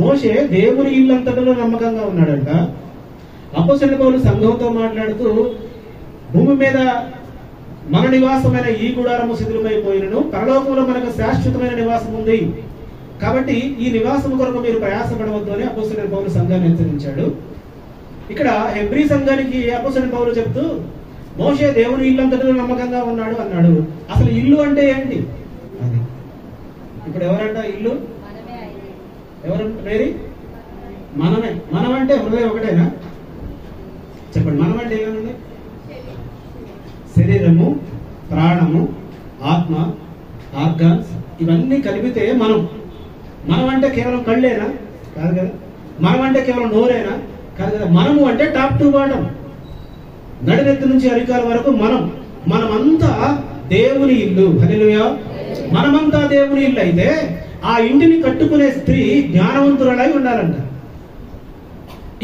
మోషే దేవుని ఇల్లంతటిలో నమ్మకంగా ఉన్నాడంట. అపోస్తలుడైన పౌలు సంఘంతో మాట్లాడుతూ భూమి మీద మన నివాసమైన ఈ గుడారము శిథిలమైపోయినను పరలోకంలో మనకు శాశ్వతమైన నివాసం ఉంది, కాబట్టి ఈ నివాసం కొరకు మీరు ప్రయాసపడవద్దు అని అపోస్తలుడైన పౌలు సంఘాన్ని హెచ్చరించాడు. ఇక్కడ హెబ్రీ సంఘానికి అపోస్తలుడైన పౌలు చెప్తూ మోషే దేవుని ఇల్లంతటిలో నమ్మకంగా ఉన్నాడు అన్నాడు. అసలు ఇల్లు అంటే ఏంటి? అది ఇప్పుడు ఎవరంట ఇల్లు? ఎవరంటారు? మనమే. మనం అంటే హృదయం ఒకటేనా? చెప్పండి. మనం అంటే ఏమేమి? శరీరము, ప్రాణము, ఆత్మ, ఆర్గాన్స్ ఇవన్నీ కలిపితే మనం. మనం అంటే కేవలం కళ్ళేనా? కాదు కదా. మనం అంటే కేవలం నోరేనా? కాదు కదా. మనము అంటే టాప్ టు బాటం, నడినెత్తి నుంచి అరికాల వరకు మనం. మనమంతా దేవుని ఇల్లు. హల్లెలూయా. మనమంతా దేవుని ఇల్లు అయితే ఆ ఇంటిని కట్టుకునే స్త్రీ జ్ఞానవంతురాలై ఉండాలంట.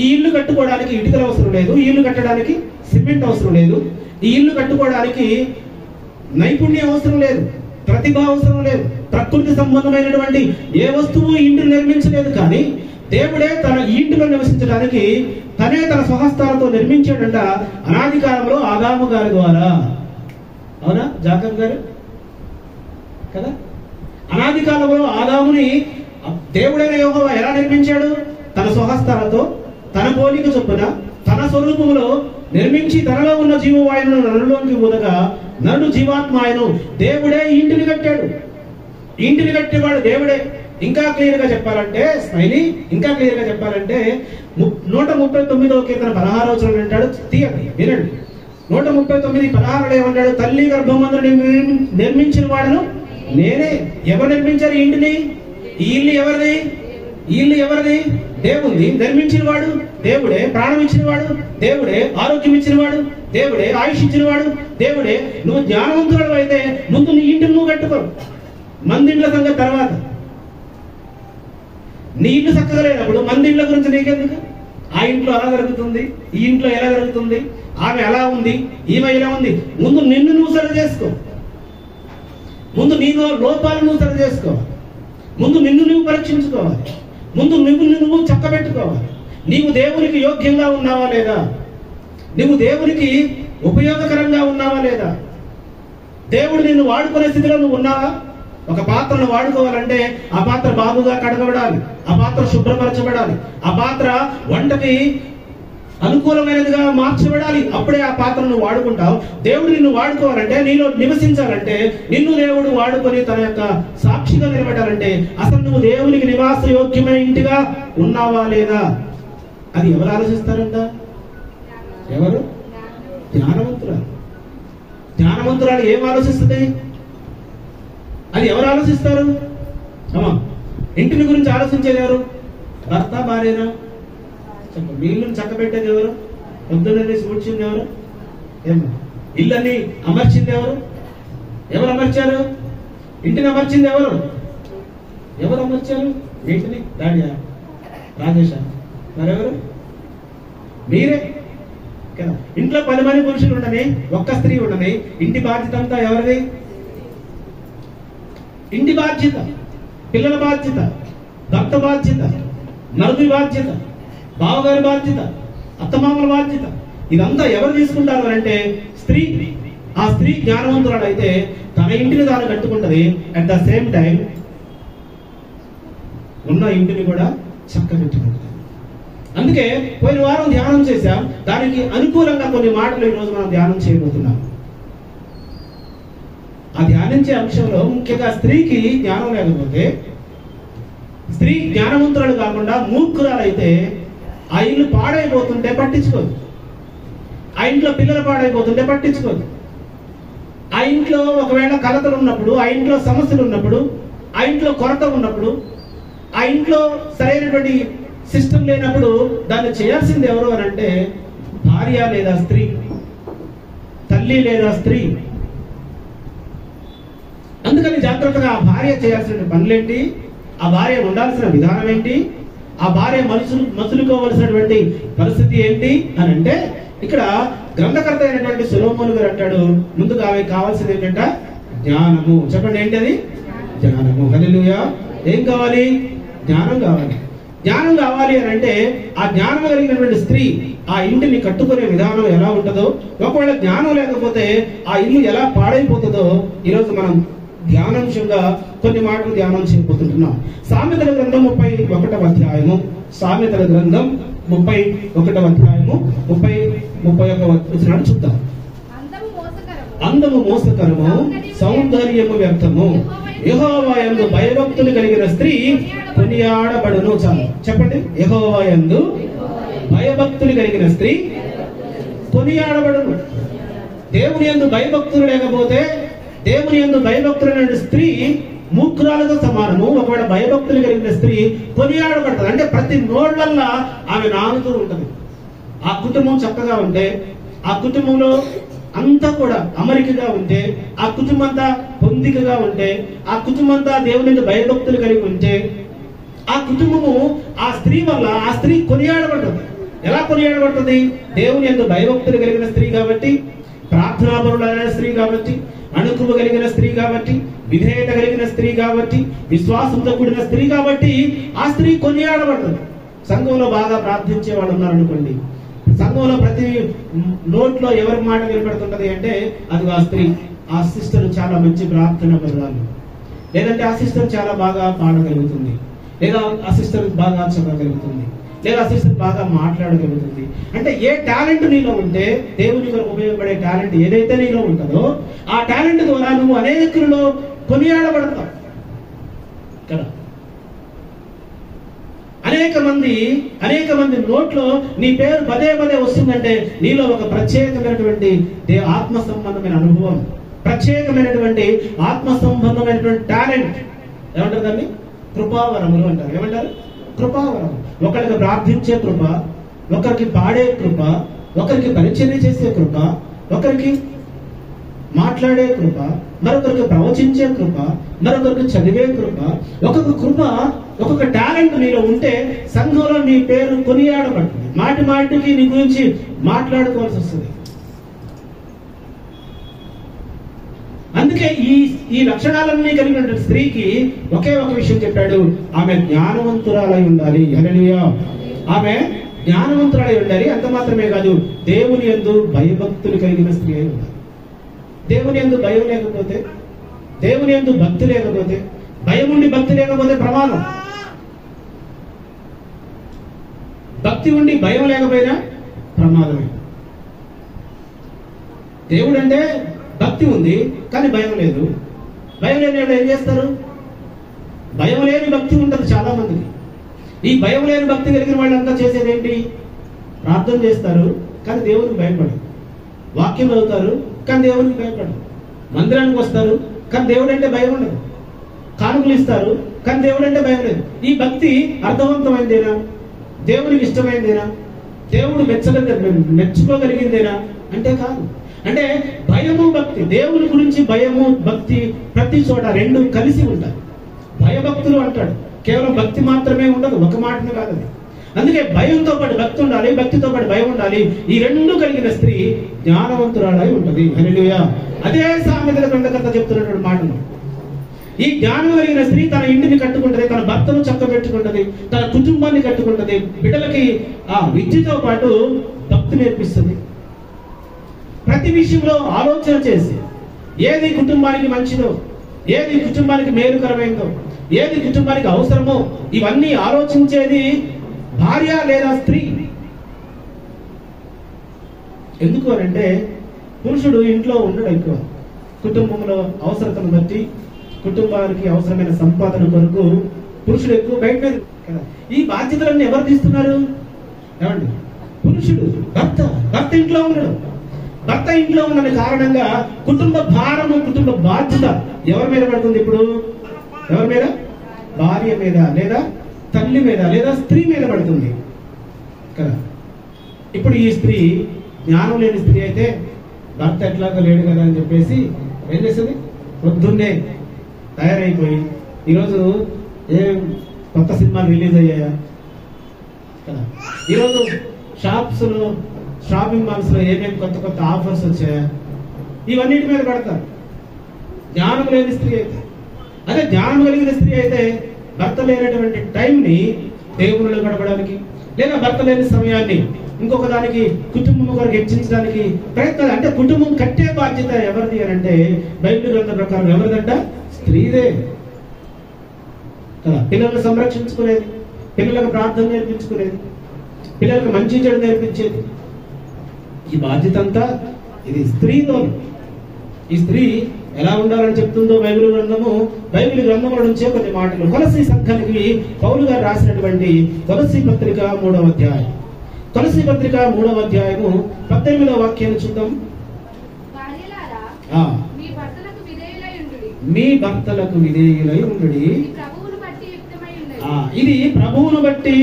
ఈ ఇల్లు కట్టుకోవడానికి ఇటుకలు అవసరం లేదు, ఈ ఇల్లు కట్టడానికి సిమెంట్ అవసరం లేదు, ఈ ఇల్లు కట్టుకోవడానికి నైపుణ్యం అవసరం లేదు, ప్రతిభ అవసరం లేదు, ప్రకృతి సంబంధమైనటువంటి ఏ వస్తువు ఇంటిని నిర్మించలేదు. కానీ దేవుడే తన ఇంటిలో నివసించడానికి తనే తన స్వహస్తాలతో నిర్మించాడంట అనాది కాలంలో ఆదాము గారి ద్వారా. అవునా జాకబ్ గారు? కదా. అనాది కాలంలో ఆదాముని దేవుడైన యెహోవా ఎలా నిర్మించాడు? తన స్వహస్తాలతో తన పోలిక చొప్పున తన స్వరూపములో నిర్మించి తనలో ఉన్న జీవవాయువును నరులోకి ఊదగా నరుడు జీవాత్మ ఆయను. దేవుడే ఇంటిని కట్టాడు. ఇంటిని కట్టేవాడు దేవుడే. ఇంకా క్లియర్ గా చెప్పాలంటే స్మైలీ, ఇంకా క్లియర్ గా చెప్పాలంటే 139వ కీర్తన 16వ వచనం అంటాడు. తీయండి, వినండి. 139:16 ఏమంటాడు? తల్లి గర్భమందు నిర్మించిన వాడును నేనే. ఎవరు నిర్మించారు ఈ ఇంటిని? ఈ ఇల్లు ఎవరిది? ఈ ఇల్లు ఎవరిది? దేవుని. నిర్మించిన వాడు దేవుడే. ప్రాణం ఇచ్చిన వాడు దేవుడే. ఆరోగ్యం ఇచ్చిన వాడు దేవుడే. ఆయుష్ ఇచ్చిన వాడు దేవుడే. నువ్వు జ్ఞానవంతుడు అయితే ముందు నీ ఇంటిని నువ్వు కట్టుకో, మందిండ్ల సంగతి తర్వాత. నీ ఇల్లు చక్కగా లేనప్పుడు మందిండ్ల గురించి నీకెందుకు? ఆ ఇంట్లో అలా జరుగుతుంది, ఈ ఇంట్లో ఎలా జరుగుతుంది, ఆమె ఎలా ఉంది, ఈమె ఎలా ఉంది. ముందు నిన్ను నువ్వు సరి చేసుకో. ముందు నీలో లోపాలను నువ్వు సరి చేసుకోవాలి. ముందు నిన్ను నువ్వు పరీక్షించుకోవాలి. ముందు నువ్వు చక్కబెట్టుకోవాలి. నీవు దేవునికి యోగ్యంగా ఉన్నావా లేదా? నువ్వు దేవునికి ఉపయోగకరంగా ఉన్నావా లేదా? దేవుడు నిన్ను వాడుకునే స్థితిలో నువ్వు ఉన్నావా? ఒక పాత్రను వాడుకోవాలంటే ఆ పాత్ర బాగుగా కడగబడాలి, ఆ పాత్ర శుభ్రపరచబడాలి, ఆ పాత్ర వంటకి అనుకూలమైనదిగా మార్చబడాలి. అప్పుడే ఆ పాత్రను వాడుకుంటావు. దేవుడు నిన్ను వాడుకోవాలంటే, నీలో నివసించాలంటే, నిన్ను దేవుడు వాడుకొని తన యొక్క సాక్షిగా నిలబెట్టాలంటే అసలు నువ్వు దేవునికి నివాస యోగ్యమైన ఇంటిగా ఉన్నావా లేదా? అది ఎవరు ఆలోచిస్తారంట? ఎవరు? జ్ఞానవంతురాలు. జ్ఞానవంతురాలు ఏం ఆలోచిస్తుంది? అది ఎవరు ఆలోచిస్తారు? ఇంటిని గురించి ఆలోచించేది ఎవరు? భర్త, భార్యనా? చెప్పండి. మీ ఇల్లుని చక్కబెట్టేది ఎవరు? పొద్దున్నే కూర్చుంది ఎవరు? ఇళ్ళని అమర్చింది ఎవరు? ఎవరు అమర్చారు? ఇంటిని అమర్చింది ఎవరు? ఎవరు అమర్చారు ఇంటిని? డాడీయా? రాజేశా? మరెవరు? మీరే కదా. ఇంట్లో 10 మంది పురుషులు ఉండని, ఒక్క స్త్రీ ఉండని, ఇంటి బాధ్యత అంతా ఎవరిది? ఇంటి బాధ్యత, పిల్లల బాధ్యత, భర్త బాధ్యత, నలుగురి బాధ్యత, బావగారి బాధ్యత, అత్తమామల బాధ్యత. ఇదంతా ఎవరు తీసుకుంటారు అంటే స్త్రీ. ఆ స్త్రీ జ్ఞానవంతురాలు అయితే తన ఇంటిని తాను కట్టుకుంటది. అట్ ద సేమ్ టైం ఉన్న ఇంటిని కూడా చక్కబెట్టుకుంటుంది. అందుకే పోయిన వారం ధ్యానం చేశాం. దానికి అనుకూలంగా కొన్ని మాటలు ఈరోజు మనం ధ్యానం చేయబోతున్నాం. ఆ ధ్యానించే అంశంలో ముఖ్యంగా స్త్రీకి జ్ఞానం లేకపోతే, స్త్రీ జ్ఞానవంతురాలు కాకుండా మూర్ఖురాలైతే ఆ ఇల్లు పాడైపోతుంటే పట్టించుకోదు. ఆ ఇంట్లో పిల్లలు పాడైపోతుంటే పట్టించుకోదు. ఆ ఇంట్లో ఒకవేళ కలతలు ఉన్నప్పుడు, ఆ ఇంట్లో సమస్యలు ఉన్నప్పుడు, ఆ ఇంట్లో కొరత ఉన్నప్పుడు, ఆ ఇంట్లో సరైనటువంటి సిస్టమ్ లేనప్పుడు దాన్ని చేయాల్సింది ఎవరు అని అంటే భార్య లేదా స్త్రీ, తల్లి లేదా స్త్రీ. అందుకని జాగ్రత్తగా ఆ భార్య చేయాల్సిన పనులేంటి, ఆ భార్య ఉండాల్సిన విధానం ఏంటి, ఆ భార్య మసులుకోవలసినటువంటి పరిస్థితి ఏంటి అని అంటే ఇక్కడ గ్రంథకర్త అయినటువంటి సొలొమోను గారు అంటాడు, ముందుగా ఆమె కావాల్సింది ఏంటంట? జ్ఞానము. చెప్పండి, ఏంటది? జ్ఞానము. హల్లెలూయా. ఏం కావాలి? జ్ఞానం కావాలి. జ్ఞానం కావాలి అని అంటే ఆ జ్ఞానం కలిగినటువంటి స్త్రీ ఆ ఇంటిని కట్టుకునే విధానం ఎలా ఉంటుందో, ఒకవేళ జ్ఞానం లేకపోతే ఆ ఇల్లు ఎలా పాడైపోతుందో ఈరోజు మనం ధ్యానాంశంగా కొన్ని మాటలు ధ్యానం చేయబోతుంటున్నాం. సామెతల గ్రంథం 31వ అధ్యాయము, సామెతల గ్రంథం 31వ అధ్యాయము 31వ వచనాన్ని చూద్దాం. అందము మోసకరము, సౌందర్యము వ్యర్థము, యెహోవా యందు భయభక్తులు కలిగిన స్త్రీ కొనియాడబడును. చాలు చెప్పండి. యెహోవా యందు భయభక్తులు కలిగిన స్త్రీ కొనియాడబడును. దేవుని యందు భయభక్తులు లేకపోతే, దేవుని యందు భయభక్తులైన స్త్రీ మూర్ఖురాలతో సమానము. ఒకవేళ భయభక్తులు కలిగిన స్త్రీ కొనియాడబడుతుంది. అంటే ప్రతి నోళ్లల్లా ఆమె నానుతూ ఉంటుంది. ఆ కుటుంబం చక్కగా ఉంటే, ఆ కుటుంబంలో అంతా కూడా అమరికగా ఉంటే, ఆ కుటుంబం అంతా పొందికగా ఉంటే, ఆ కుటుంబం అంతా దేవుని భయభక్తులు కలిగి ఉంటే, ఆ కుటుంబము ఆ స్త్రీ వల్ల ఆ స్త్రీ కొనియాడబడుతుంది. ఎలా కొనియాడబడుతుంది? దేవుని యందు భయభక్తులు కలిగిన స్త్రీ కాబట్టి, ప్రార్థనాపరులైన స్త్రీ కాబట్టి, అణుకువ కలిగిన స్త్రీ కాబట్టి, విధేయత కలిగిన స్త్రీ కాబట్టి, విశ్వాసంతో కూడిన స్త్రీ కాబట్టి ఆ స్త్రీ కొనియాడబడుతుంది. సంఘంలో బాగా ప్రార్థించే వాళ్ళు ఉన్నారనుకోండి, సంఘంలో ప్రతి నోట్లో ఎవరి మాట వినపడుతుంటది అంటే అది ఆ స్త్రీ. ఆ సిస్టర్ చాలా మంచి ప్రార్థన పరురాలు, లేదంటే ఆ సిస్టర్ చాలా బాగా పాడగలుగుతుంది, లేదా ఆ సిస్టర్ బాగా చదవగలుగుతుంది, లేదా ఆ సిస్టర్ బాగా మాట్లాడగలుగుతుంది. అంటే ఏ టాలెంట్ నీలో ఉంటే, దేవుని కొరకు ఉపయోగపడే టాలెంట్ ఏదైతే నీలో ఉంటుందో ఆ టాలెంట్ ద్వారా నువ్వు అనేకుల్లో కొనియాడబడతావు కదా. అనేక మంది నోట్లో నీ పేరు పదే పదే వస్తుందంటే నీలో ఒక ప్రత్యేకమైనటువంటి ఆత్మ సంబంధమైన అనుభవం, ప్రత్యేకమైనటువంటి ఆత్మ సంబంధమైనటువంటి టాలెంట్. ఏమంటారు దాన్ని? కృపావరములు అంటారు. ఏమంటారు? కృపావరం. ఒకరికి ప్రార్థించే కృప, ఒకరికి పాడే కృప, ఒకరికి పరిచర్య చేసే కృప, ఒకరికి మాట్లాడే కృప, మరొకరికి ప్రవచించే కృప, మరొకరికి చదివే కృప. ఒక్కొక్క కృప, ఒక్కొక్క టాలెంట్ నీలో ఉంటే సంఘంలో నీ పేరు కొనియాడబడుతుంది. మాటి మాటికి నీ గురించి మాట్లాడుకోవాల్సి వస్తుంది. అందుకే ఈ లక్షణాలన్నీ కలిగిన స్త్రీకి ఒకే ఒక విషయం చెప్పాడు, ఆమె జ్ఞానవంతురాలై ఉండాలి. హల్లెలూయా. ఆమె జ్ఞానవంతురాలై ఉండాలి. అంత మాత్రమే కాదు, దేవుని యందు భయభక్తులు కలిగిన స్త్రీ అయి ఉండాలి. దేవుని యందు భయం లేకపోతే, దేవుని యందు భక్తి లేకపోతే, భయం ఉండి భక్తి లేకపోతే ప్రమాదం. భక్తి ఉండి భయం లేకపోయినా ప్రమాదమే. దేవుడు అంటే భక్తి ఉంది కానీ భయం లేదు. భయం లేని వాళ్ళు ఏం చేస్తారు? భయం లేని భక్తి ఉంటుంది చాలా మందికి. ఈ భయం లేని భక్తి కలిగిన వాళ్ళంతా చేసేది ఏంటి? ప్రార్థన చేస్తారు కానీ దేవునికి భయపడరు, వాక్యం చదువుతారు కానీ దేవునికి భయపడరు, మందిరానికి వస్తారు కానీ దేవుడు అంటే భయం ఉండదు, కానుకలు ఇస్తారు కానీ దేవుడు అంటే భయం లేదు. ఈ భక్తి అర్థవంతమైందేనా? దేవునికి ఇష్టమైందేనా? దేవుడు మెచ్చుకోగలిగిందేనా అంటే కాదు. అంటే భయము భక్తి, దేవుని గురించి భయము భక్తి ప్రతి చోట రెండు కలిసి ఉంటాయి. భయభక్తులు అంటాడు, కేవలం భక్తి మాత్రమే ఉండదు, ఒక మాటనే కాదు అది. అందుకే భయంతో పాటు భక్తి ఉండాలి, భక్తితో పాటు భయం ఉండాలి. ఈ రెండు కలిగిన స్త్రీ జ్ఞానవంతురాలై ఉంటది. హల్లెలూయా. అదే సామెతల గ్రంథకర్త చెప్తున్నటువంటి మాటలు. ఈ జ్ఞానం కలిగిన స్త్రీ తన ఇంటిని కట్టుకుంటది, తన భర్తను చక్కబెట్టుకుంటది, తన కుటుంబాన్ని కట్టుకుంటది, బిడ్డలకి ఆ విద్యతో పాటు భక్తి నేర్పిస్తుంది. ప్రతి విషయంలో ఆలోచన చేసి ఏది కుటుంబానికి మంచిదో, ఏది కుటుంబానికి మేలుకరమైందో, ఏది కుటుంబానికి అవసరమో ఇవన్నీ ఆలోచించేది భార్య లేదా స్త్రీ. ఎందుకు అనంటే పురుషుడు ఇంట్లో ఉండడం ఎక్కువ, కుటుంబంలో అవసరతను బట్టి కుటుంబానికి అవసరమైన సంపాదన కొరకు పురుషుడు ఎక్కువ బయట కదా. ఈ బాధ్యతలన్నీ ఎవరు తీస్తున్నారు? ఏమండి? పురుషుడు. భర్త ఇంట్లో ఉండడం. భర్త ఇంట్లో ఉన్న కారణంగా కుటుంబ భారము, కుటుంబ బాధ్యత ఎవరి మీద పడుతుంది? ఇప్పుడు ఎవరి మీద? భార్య మీద, లేదా తల్లి మీద, లేదా స్త్రీ మీద పడుతుంది కదా. ఇప్పుడు ఈ స్త్రీ జ్ఞానం లేని స్త్రీ అయితే భర్త ఎట్లాగో లేడు కదా అని చెప్పేసి ఏం చేస్తుంది? పొద్దున్నే తయారైపోయి, ఈరోజు ఏం కొత్త సినిమాలు రిలీజ్ అయ్యాయా కదా, ఈరోజు షాపింగ్ మాల్స్ లో ఏమేమి కొత్త ఆఫర్స్ వచ్చాయా, ఇవన్నిటి మీద పడతారు జ్ఞానం లేని స్త్రీ అయితే. అదే జ్ఞానం కలిగిన స్త్రీ అయితే భర్త లేనటువంటి టైంని దేవునిలో గడపడానికి, లేదా భర్త లేని సమయాన్ని ఇంకొక దానికి కుటుంబం కొరకు హెచ్చించడానికి ప్రయత్నం. అంటే కుటుంబం కట్టే బాధ్యత ఎవరిది అని అంటే బైబిల్ గ్రంథం ప్రకారం ఎవరిదంట? స్త్రీదే కదా. పిల్లలను సంరక్షించుకునేది, పిల్లలకు ప్రార్థన నేర్పించుకునేది, పిల్లలకు మంచి చెడు నేర్పించేది, ఈ బాధ్యత అంతా ఇది స్త్రీలో. ఈ స్త్రీ ఎలా ఉండాలని చెప్తుందో బైబిల్ గ్రంథము, బైబిల్ గ్రంథంలో నుంచే కొన్ని మాటలు. కొలసీ సంఘానికి పౌలు గారు రాసినటువంటి కొలసీ పత్రిక 3వ అధ్యాయం, కొలసీ పత్రిక 3వ అధ్యాయము 18వ వాక్యాన్ని చూద్దాం. మీ భర్తలకు విధేయులై ఉండుడి, ఇది ప్రభువును బట్టి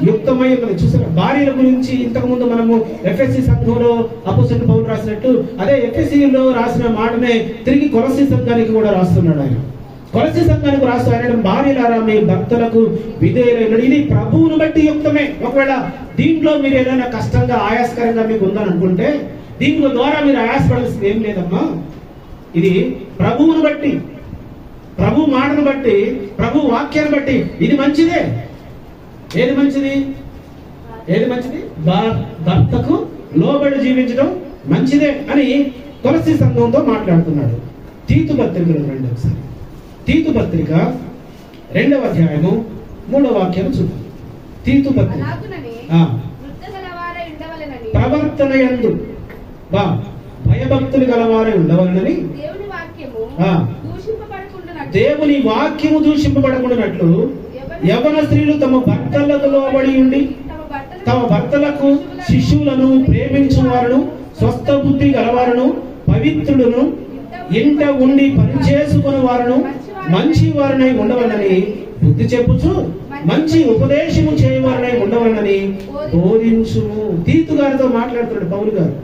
యుక్తమై ఉన్నది. చూసారా, భార్యల గురించి ఇంతకు ముందు మనము ఎఫ్ఎస్సి సంఘంలో అపోస్తలుడైన పౌలు రాసినట్టు అదే ఎఫ్ఎస్సిలో రాసిన మాటనే తిరిగి కొలసీ సంఘానికి కూడా రాస్తున్నాడు ఆయన. కొలసీ సంఘానికి రాస్తూ ఆయన భార్యలారా మీ భర్తలకు విధేయులైనది, ఇది ప్రభువును బట్టి యుక్తమే. ఒకవేళ దీంట్లో మీరు ఏదైనా కష్టంగా ఆయాస్కరంగా మీకు ఉందని అనుకుంటే దీంట్లో ద్వారా మీరు ఆయాసపడాల్సింది ఏం లేదమ్మా. ఇది ప్రభువును బట్టి, ప్రభు మాటను బట్టి, ప్రభు వాక్యాన్ని బట్టి ఇది మంచిదే. ఏది మంచిది? ఏది మంచిది? భర్తకు లోబడి జీవించడం మంచిదే అని కొలసీ సంఘంతో మాట్లాడుతున్నాడు. తీతు పత్రికలో రండి ఒకసారి. తీతు పత్రిక 2వ అధ్యాయము 3వ వాక్యం చూద్దాం. తీతు పత్రిక ప్రవర్తన యందు భయభక్తులు గలవారే ఉండవలనని దేవుని వాక్యము దూషింపబడకుండానట్లు యవ్వన స్త్రీలు తమ భర్తలకు లోబడి ఉండి తమ భర్తలకు శిష్యులను ప్రేమించువారును స్వస్థ బుద్ధి గలవారును పవిత్రులను ఇంట ఉండి పనిచేసుకుని వారును మంచి వారినై ఉండవలనని బుద్ధి చెప్పుచు మంచి ఉపదేశము చేయవారినై ఉండవలనని బోధించుము. తీతు గారితో మాట్లాడుతున్నాడు పౌలు గారు.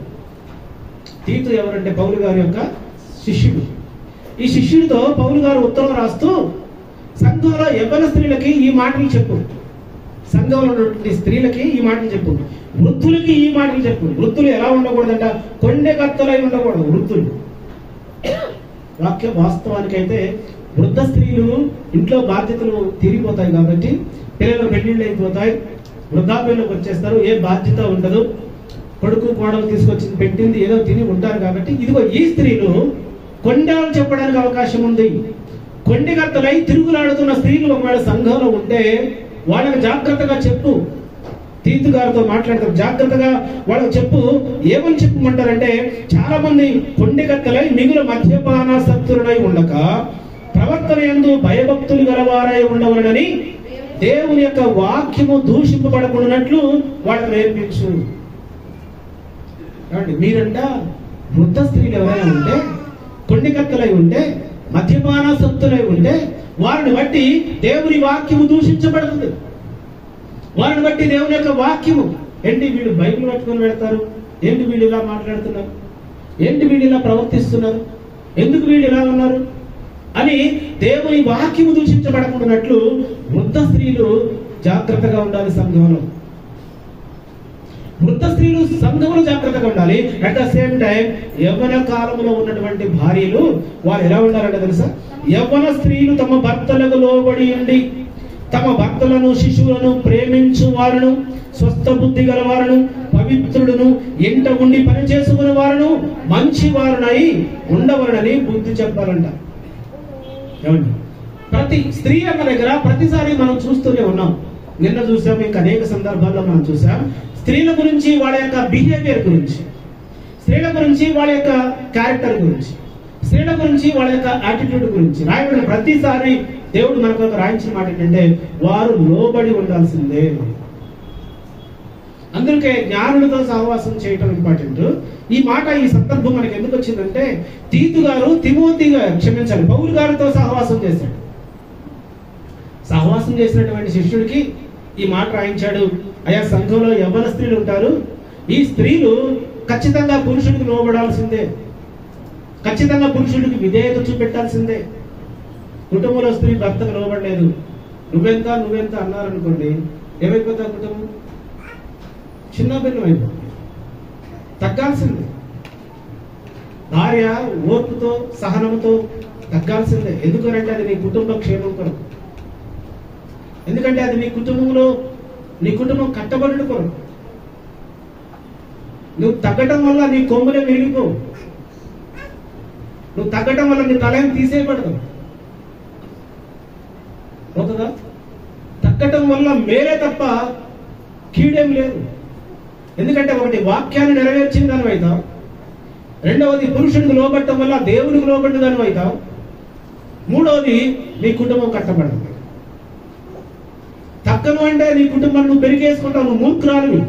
తీతు ఎవరంటే పౌలు గారి యొక్క శిష్యుడు. ఈ శిష్యుడితో పౌలు గారు ఉత్తరం రాస్తూ సంఘంలో యవ్వన స్త్రీలకి ఈ మాటలు చెప్పు, సంఘంలో ఉన్నటువంటి స్త్రీలకి ఈ మాటలు చెప్పు, వృద్ధులకి ఈ మాటలు చెప్పు. వృద్ధులు ఎలా ఉండకూడదంట? కొండెకత్తలై ఉండకూడదు వృద్ధులు. వాస్తవానికైతే వృద్ధ స్త్రీలు ఇంట్లో బాధ్యతలు తీరిపోతాయి కాబట్టి పిల్లలు పెళ్లిళ్ళు అయిపోతాయి, వృద్ధాప్యంలోకి వచ్చేస్తారు, ఏ బాధ్యత ఉండదు, కొడుకు కోడలు తీసుకొచ్చి పెట్టింది ఏదో తిని ఉంటారు. కాబట్టి ఇదిగో ఈ స్త్రీలు కొండలు చెప్పడానికి అవకాశం ఉంది. కొండెగత్తలై తిరుగులాడుతున్న స్త్రీలు ఒకవేళ సంఘంలో ఉంటే వాళ్ళకి జాగ్రత్తగా చెప్పు. తీతు గారితో మాట్లాడతారు, జాగ్రత్తగా వాళ్ళకి చెప్పు. ఏమని చెప్పమంటారంటే చాలా మంది కొండెగత్తలై మిగులు మద్యపానాసక్తులై ఉండక ప్రవర్తన యందు భయభక్తులు గలవారై ఉండవలనని దేవుని యొక్క వాక్యము దూషింపబడకుండానట్లు వాళ్ళకి నేర్పించు. మీరంట వృద్ధ స్త్రీలు ఎవరైనా ఉంటే, కొండెకత్తలై ఉంటే, మద్యపానాసక్తులై ఉంటే వారిని బట్టి దేవుని వాక్యము దూషించబడుతుంది. వారిని బట్టి దేవుని యొక్క వాక్యము ఏంటి, వీళ్ళు బైబిల్ పట్టుకొని పెడతారు, ఏంటి వీళ్ళు ఇలా మాట్లాడుతున్నారు, ఏంటి వీళ్ళు ఇలా ప్రవర్తిస్తున్నారు, ఎందుకు వీళ్ళు ఇలా ఉన్నారు అని దేవుని వాక్యము దూషించబడకుండానట్లు వృద్ధ స్త్రీలు జాగ్రత్తగా ఉండాలి. సంఘంలో వృద్ధ స్త్రీలు సంఘంలో జాగ్రత్తగా ఉండాలి. అట్ ద సేమ్ టైం యవ్వన కాలంలో ఉన్నటువంటి భార్యలు వారు ఎలా ఉండాలంటే తెలుసా? యవ్వన స్త్రీలు తమ భర్తలకు లోబడి ఉండి తమ భర్తలను శిశువులను ప్రేమించు వారును స్వస్థ బుద్ధి గల వారును పవిత్రులను ఇంట ఉండి పని చేసుకునే వారును మంచి వారునై ఉండవలనని బుద్ధి చెప్పాలంట. ఏమండి, ప్రతి స్త్రీ అన్న దగ్గర ప్రతిసారి మనం చూస్తూనే ఉన్నాం. నిన్న చూసాం, ఇంకా అనేక సందర్భాల్లో మనం చూసాం. స్త్రీల గురించి, వాళ్ళ యొక్క బిహేవియర్ గురించి, స్త్రీల గురించి వాళ్ళ యొక్క క్యారెక్టర్ గురించి, స్త్రీల గురించి వాళ్ళ యొక్క యాటిట్యూడ్ గురించి రాయబడిన ప్రతిసారి దేవుడు మనకు ఒక రాయించిన మాట ఏంటంటే వారు లోబడి ఉండాల్సిందే. అందుకే జ్ఞానులతో సహవాసం చేయటం ఇంపార్టెంట్. ఈ మాట, ఈ సందర్భం మనకి ఎందుకు వచ్చిందంటే తీతు గారు పౌలు గారితో సహవాసం చేశాడు. సహవాసం చేసినటువంటి శిష్యుడికి ఈ మాట రాయించాడు. అయా, సంఘంలో యవ్వన స్త్రీలు ఉంటారు, ఈ స్త్రీలు ఖచ్చితంగా పురుషుడికి లోబడాల్సిందే, ఖచ్చితంగా పురుషుడికి విధేయత చూపెట్టాల్సిందే. కుటుంబంలో స్త్రీ భర్తకు లోబడలేదు, నువ్వెంత అన్నారనుకోండి, ఏమైపోతా కుటుంబం? చిన్న భిన్నం అయిపోతుంది. తగ్గాల్సిందే. భార్య ఓర్పుతో సహనంతో తగ్గాల్సిందే. ఎందుకనంటే అది నీ కుటుంబ క్షేమం కొరకు. ఎందుకంటే అది నీ కుటుంబం కట్టబడి కొరకు. నువ్వు తగ్గటం వల్ల నీ కొమ్ములే విరిగిపోవు, నువ్వు తగ్గటం వల్ల నీ తల తీసేయబడదు. ఓకేగా? తగ్గటం వల్ల మేలే తప్ప కీడేం లేదు. ఎందుకంటే ఒకటి వాక్యాన్ని నెరవేర్చిన దాని అవుతావు, రెండవది పురుషుడికి లోబట్టడం వల్ల దేవునికి లోబడిన దాని అవుతావు, మూడవది నీ కుటుంబం కట్టబడదు. తగ్గను అంటే నీ కుటుంబాన్ని నువ్వు పెరిగేసుకుంటావు, నువ్వు మూర్ఖురాలు.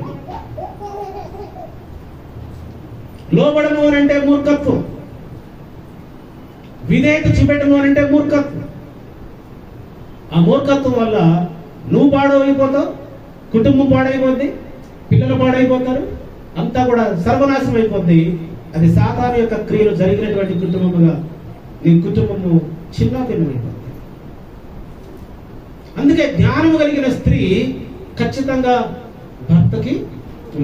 లోబడను అని అంటే మూర్ఖత్వం, విధేయత చూపెట్టను అని అంటే మూర్ఖత్వం. ఆ మూర్ఖత్వం వల్ల నువ్వు పాడైపోతావు, కుటుంబం పాడైపోద్ది, పిల్లలు పాడైపోతారు, అంతా కూడా సర్వనాశనం అయిపోద్ది. అది సాతాను యొక్క క్రియలు జరిగినటువంటి కుటుంబముగా నీ కుటుంబము చిన్నాభిన్నమైపోతుంది. అందుకే జ్ఞానము కలిగిన స్త్రీ ఖచ్చితంగా భర్తకి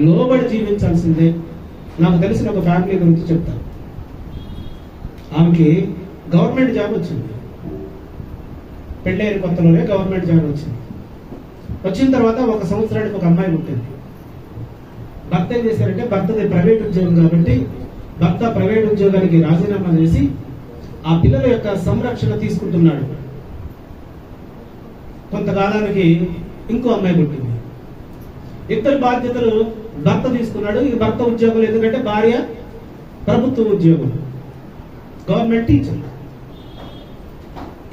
లోబడి జీవించాల్సిందే. నాకు తెలిసిన ఒక ఫ్యామిలీ గురించి చెప్తాను. ఆమెకి గవర్నమెంట్ జాబ్ వచ్చింది, పెళ్ళైన కొత్తలోనే గవర్నమెంట్ జాబ్ వచ్చింది. వచ్చిన తర్వాత 1 సంవత్సరానికి ఒక అమ్మాయి పుట్టింది. భర్త ఏం చేశారంటే, భర్తది ప్రైవేట్ ఉద్యోగం కాబట్టి భర్త ప్రైవేట్ ఉద్యోగానికి రాజీనామా చేసి ఆ పిల్లల యొక్క సంరక్షణ తీసుకుంటున్నాడు. కొంతకాలానికి ఇంకో అమ్మాయి పుట్టింది. ఇద్దరు బాధ్యతలు భర్త తీసుకున్నాడు. ఈ భర్త ఉద్యోగం ఎందుకంటే భార్య ప్రభుత్వ ఉద్యోగం, గవర్నమెంట్ టీచర్.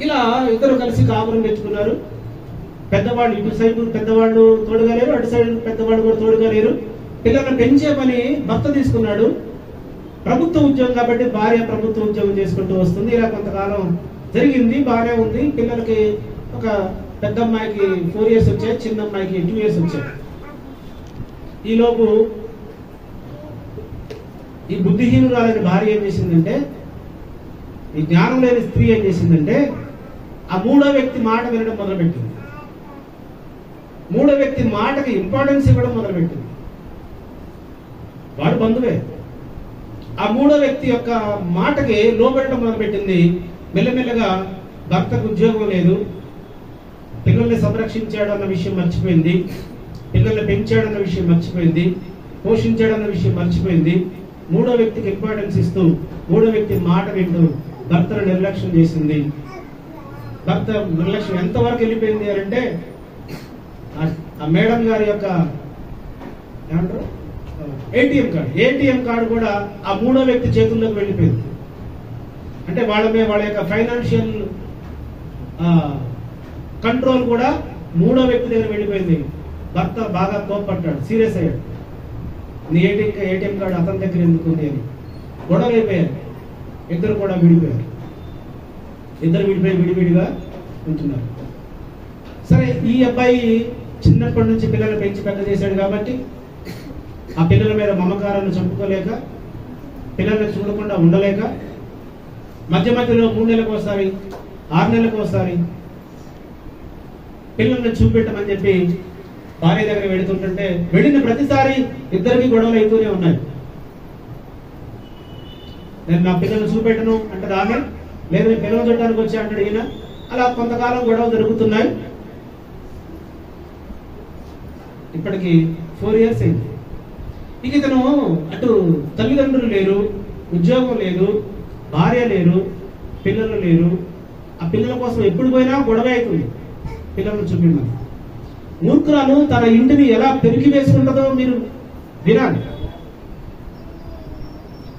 ఇలా ఇద్దరు కలిసి కాపురం పెట్టుకున్నారు. పెద్దవాళ్ళు ఇటు సైడ్ పెద్దవాళ్ళు తోడుగా లేరు, అటు సైడ్ పెద్దవాళ్ళు కూడా తోడుగా లేరు. పిల్లలను పెంచే పని భర్త తీసుకున్నాడు. ప్రభుత్వ ఉద్యోగం కాబట్టి భార్య ప్రభుత్వ ఉద్యోగం చేసుకుంటూ వస్తుంది. ఇలా కొంతకాలం జరిగింది, బాగానే ఉంది. పిల్లలకి ఒక పెద్ద అమ్మాయికి 4 years వచ్చాయి, చిన్న అమ్మాయికి 2 years వచ్చాయి. ఈలోపు ఈ బుద్ధిహీనురాలైన భార్య ఏం చేసిందంటే, ఈ జ్ఞానం లేని స్త్రీ ఏం చేసిందంటే, ఆ 3వ వ్యక్తి మాట వినడం మొదలుపెట్టింది. 3వ వ్యక్తి మాటకి ఇంపార్టెన్స్ ఇవ్వడం మొదలుపెట్టింది. వాడు బంధువే. ఆ 3వ వ్యక్తి యొక్క మాటకి లోబడటం మొదలుపెట్టింది. మెల్లమెల్లగా భర్తకు ఉద్యోగం లేదు, పిల్లల్ని సంరక్షించాడు అన్న విషయం మర్చిపోయింది, పిల్లల్ని పెంచాడన్న విషయం మర్చిపోయింది, పోషించాడన్న విషయం మర్చిపోయింది. 3వ వ్యక్తికి ఇంపార్టెన్స్ ఇస్తూ 3వ వ్యక్తి మాట వింటూ భర్తను నిర్లక్ష్యం చేసింది. భర్త నిర్లక్ష్యం ఎంతవరకు వెళ్ళిపోయింది అంటే, ఆ మేడం గారి యొక్క ఏమంటారు ఏటీఎం కార్డు కూడా ఆ 3వ వ్యక్తి చేతుల్లోకి వెళ్ళిపోయింది. అంటే వాళ్ళ యొక్క ఫైనాన్షియల్ కంట్రోల్ కూడా 3వ వ్యక్తి దగ్గర వెళ్ళిపోయింది. భర్త బాగా కోప్పడ్డాడు, సీరియస్ అయ్యాడు. నీ ఏటీఎం కార్డు అతని దగ్గర ఎందుకుంది అని గొడవ అయిపోయారు. ఇద్దరు కూడా విడిపోయారు. ఇద్దరు విడివిడిగా ఉంటున్నారు. సరే, ఈ అబ్బాయి చిన్నప్పటి నుంచి పిల్లలు పెంచి పెద్ద చేశాడు కాబట్టి ఆ పిల్లల మీద మమకారాన్ని చంపుకోలేక, పిల్లల్ని చూడకుండా ఉండలేక, మధ్య మధ్యలో 3 నెలలకు ఒకసారి 6 నెలలకు ఒకసారి పిల్లల్ని చూపెట్టమని చెప్పి భార్య దగ్గర వెళుతుంటే, వెళ్ళిన ప్రతిసారి ఇద్దరికి గొడవలు అవుతూనే ఉన్నాయి. నేను నా పిల్లల్ని చూపెట్టను అంటది ఆమె, లేదు నేను పిల్లలు చూడటానికి వచ్చి అంటాడు ఈయన. అలా కొంతకాలం గొడవలు జరుగుతున్నాయి. ఇప్పటికి 4 years అయింది. ఇక ఇతను అటు తల్లిదండ్రులు లేరు, ఉద్యోగం లేదు, భార్య లేరు, పిల్లలు లేరు. ఆ పిల్లల కోసం ఎప్పుడు పోయినా గొడవ అవుతుంది. పిల్లలను చూపించాలి. మూర్ఖురాలు తన ఇంటిని ఎలా పెరిగి వేసుకుంటుందో మీరు వినాలి.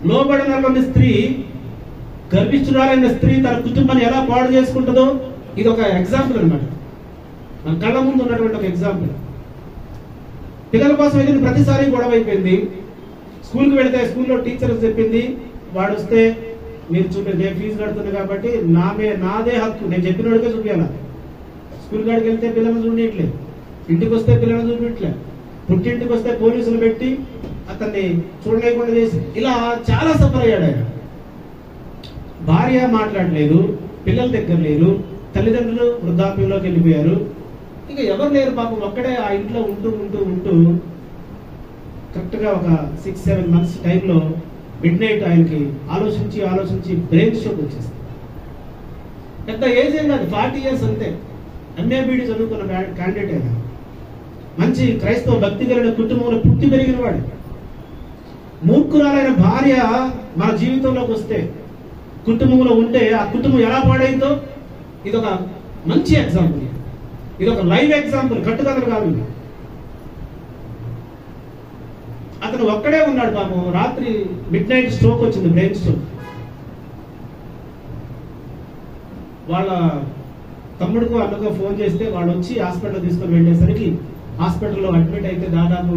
లోబడినటువంటి స్త్రీ, గర్విష్ఠురాలైన స్త్రీ తన కుటుంబాన్ని ఎలా పాడు చేసుకుంటుందో ఇది ఒక ఎగ్జాంపుల్ అనమాట. మన కళ్ళ ముందు ఉన్నటువంటి ఒక ఎగ్జాంపుల్. పిల్లల కోసం వెళ్ళిన ప్రతిసారి గొడవ అయిపోయింది. స్కూల్కి వెళితే స్కూల్లో టీచర్ చెప్పింది, వాడు వస్తే మీరు చూపించి, నేను ఫీజు కడుతున్నా కాబట్టి నాదే హక్కు, నేను చెప్పినోడికే చూపించాల. స్కూల్ కాడికి వెళ్తే పిల్లలను చూడట్లేదు, ఇంటికి వస్తే పిల్లలను చూపించట్లేదు, పుట్టింటికి వస్తే పోలీసులు పెట్టి అతన్ని చూడలేకుండా చేసి, ఇలా చాలా సఫర్ అయ్యాడు ఆయన. భార్య మాట్లాడలేదు, పిల్లల దగ్గర లేరు, తల్లిదండ్రులు వృద్ధాప్యంలోకి వెళ్ళిపోయారు. ఇక ఎవరు లేరు పాపం, ఒక్కడే ఆ ఇంట్లో ఉంటూ కరెక్ట్గా ఒక 6-7 months టైంలో మిడ్నైట్ ఆయనకి ఆలోచించి బ్రెయిన్ స్ట్రోక్ వచ్చేసింది. పెద్ద ఏజ్ ఏం కాదు, 40 years అంతే. MA/BD చదువుకున్న క్యాండిడేట్ అయినా, మంచి క్రైస్తవ భక్తి కలిగిన కుటుంబంలో పుట్టి పెరిగిన వాడు. మూర్ఖురాలైన భార్య మన జీవితంలోకి వస్తే, కుటుంబంలో ఉంటే ఆ కుటుంబం ఎలా పాడైందో ఇదొక మంచి ఎగ్జాంపుల్, ఇదొక లైవ్ ఎగ్జాంపుల్, కట్టుకథలు కాదు. అతను ఒక్కడే ఉన్నాడు పాపం. రాత్రి మిడ్నైట్ స్ట్రోక్ వచ్చింది, బ్రెయిన్ స్ట్రోక్. వాళ్ళ తమ్ముడికో అన్నకో ఫోన్ చేస్తే వాళ్ళు వచ్చి హాస్పిటల్ తీసుకొని వెళ్ళేసరికి హాస్పిటల్లో అడ్మిట్ అయితే దాదాపు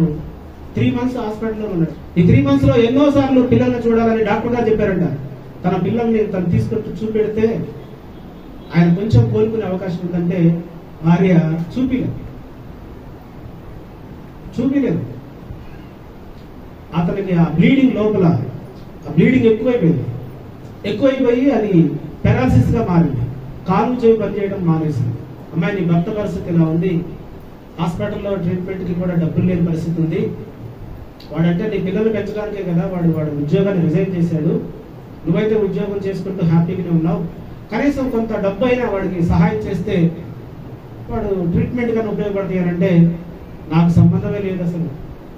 3 months హాస్పిటల్లో ఉన్నాడు. ఈ 3 months లో ఎన్నోసార్లు పిల్లల్ని చూడాలని డాక్టర్ గారు చెప్పారంట. తన పిల్లల్ని తను తీసుకొచ్చి చూపెడితే ఆయన కొంచెం కోలుకునే అవకాశం ఉందంటే భార్య చూపిలేదు. అతనికి ఆ బ్లీడింగ్ లోపల బ్లీడింగ్ ఎక్కువైపోయి అది పెరాలసిస్ గా మారింది. కాలు చేయి పనిచేయడం మానేసింది. అమ్మాయి, నీ భర్త పరిస్థితి ఇలా ఉంది, హాస్పిటల్లో ట్రీట్మెంట్ కి కూడా డబ్బులు లేని పరిస్థితి ఉంది. వాడంటే నీ పిల్లలు పెంచడానికే కదా వాడు ఉద్యోగాన్ని రిజైన్ చేశాడు. నువ్వైతే ఉద్యోగం చేసుకుంటూ హ్యాపీగానే ఉన్నావు. కనీసం కొంత డబ్బు అయినా వాడికి సహాయం చేస్తే వాడు ట్రీట్మెంట్ కానీ ఉపయోగపడతాయనంటే, నాకు సంబంధమే లేదు, అసలు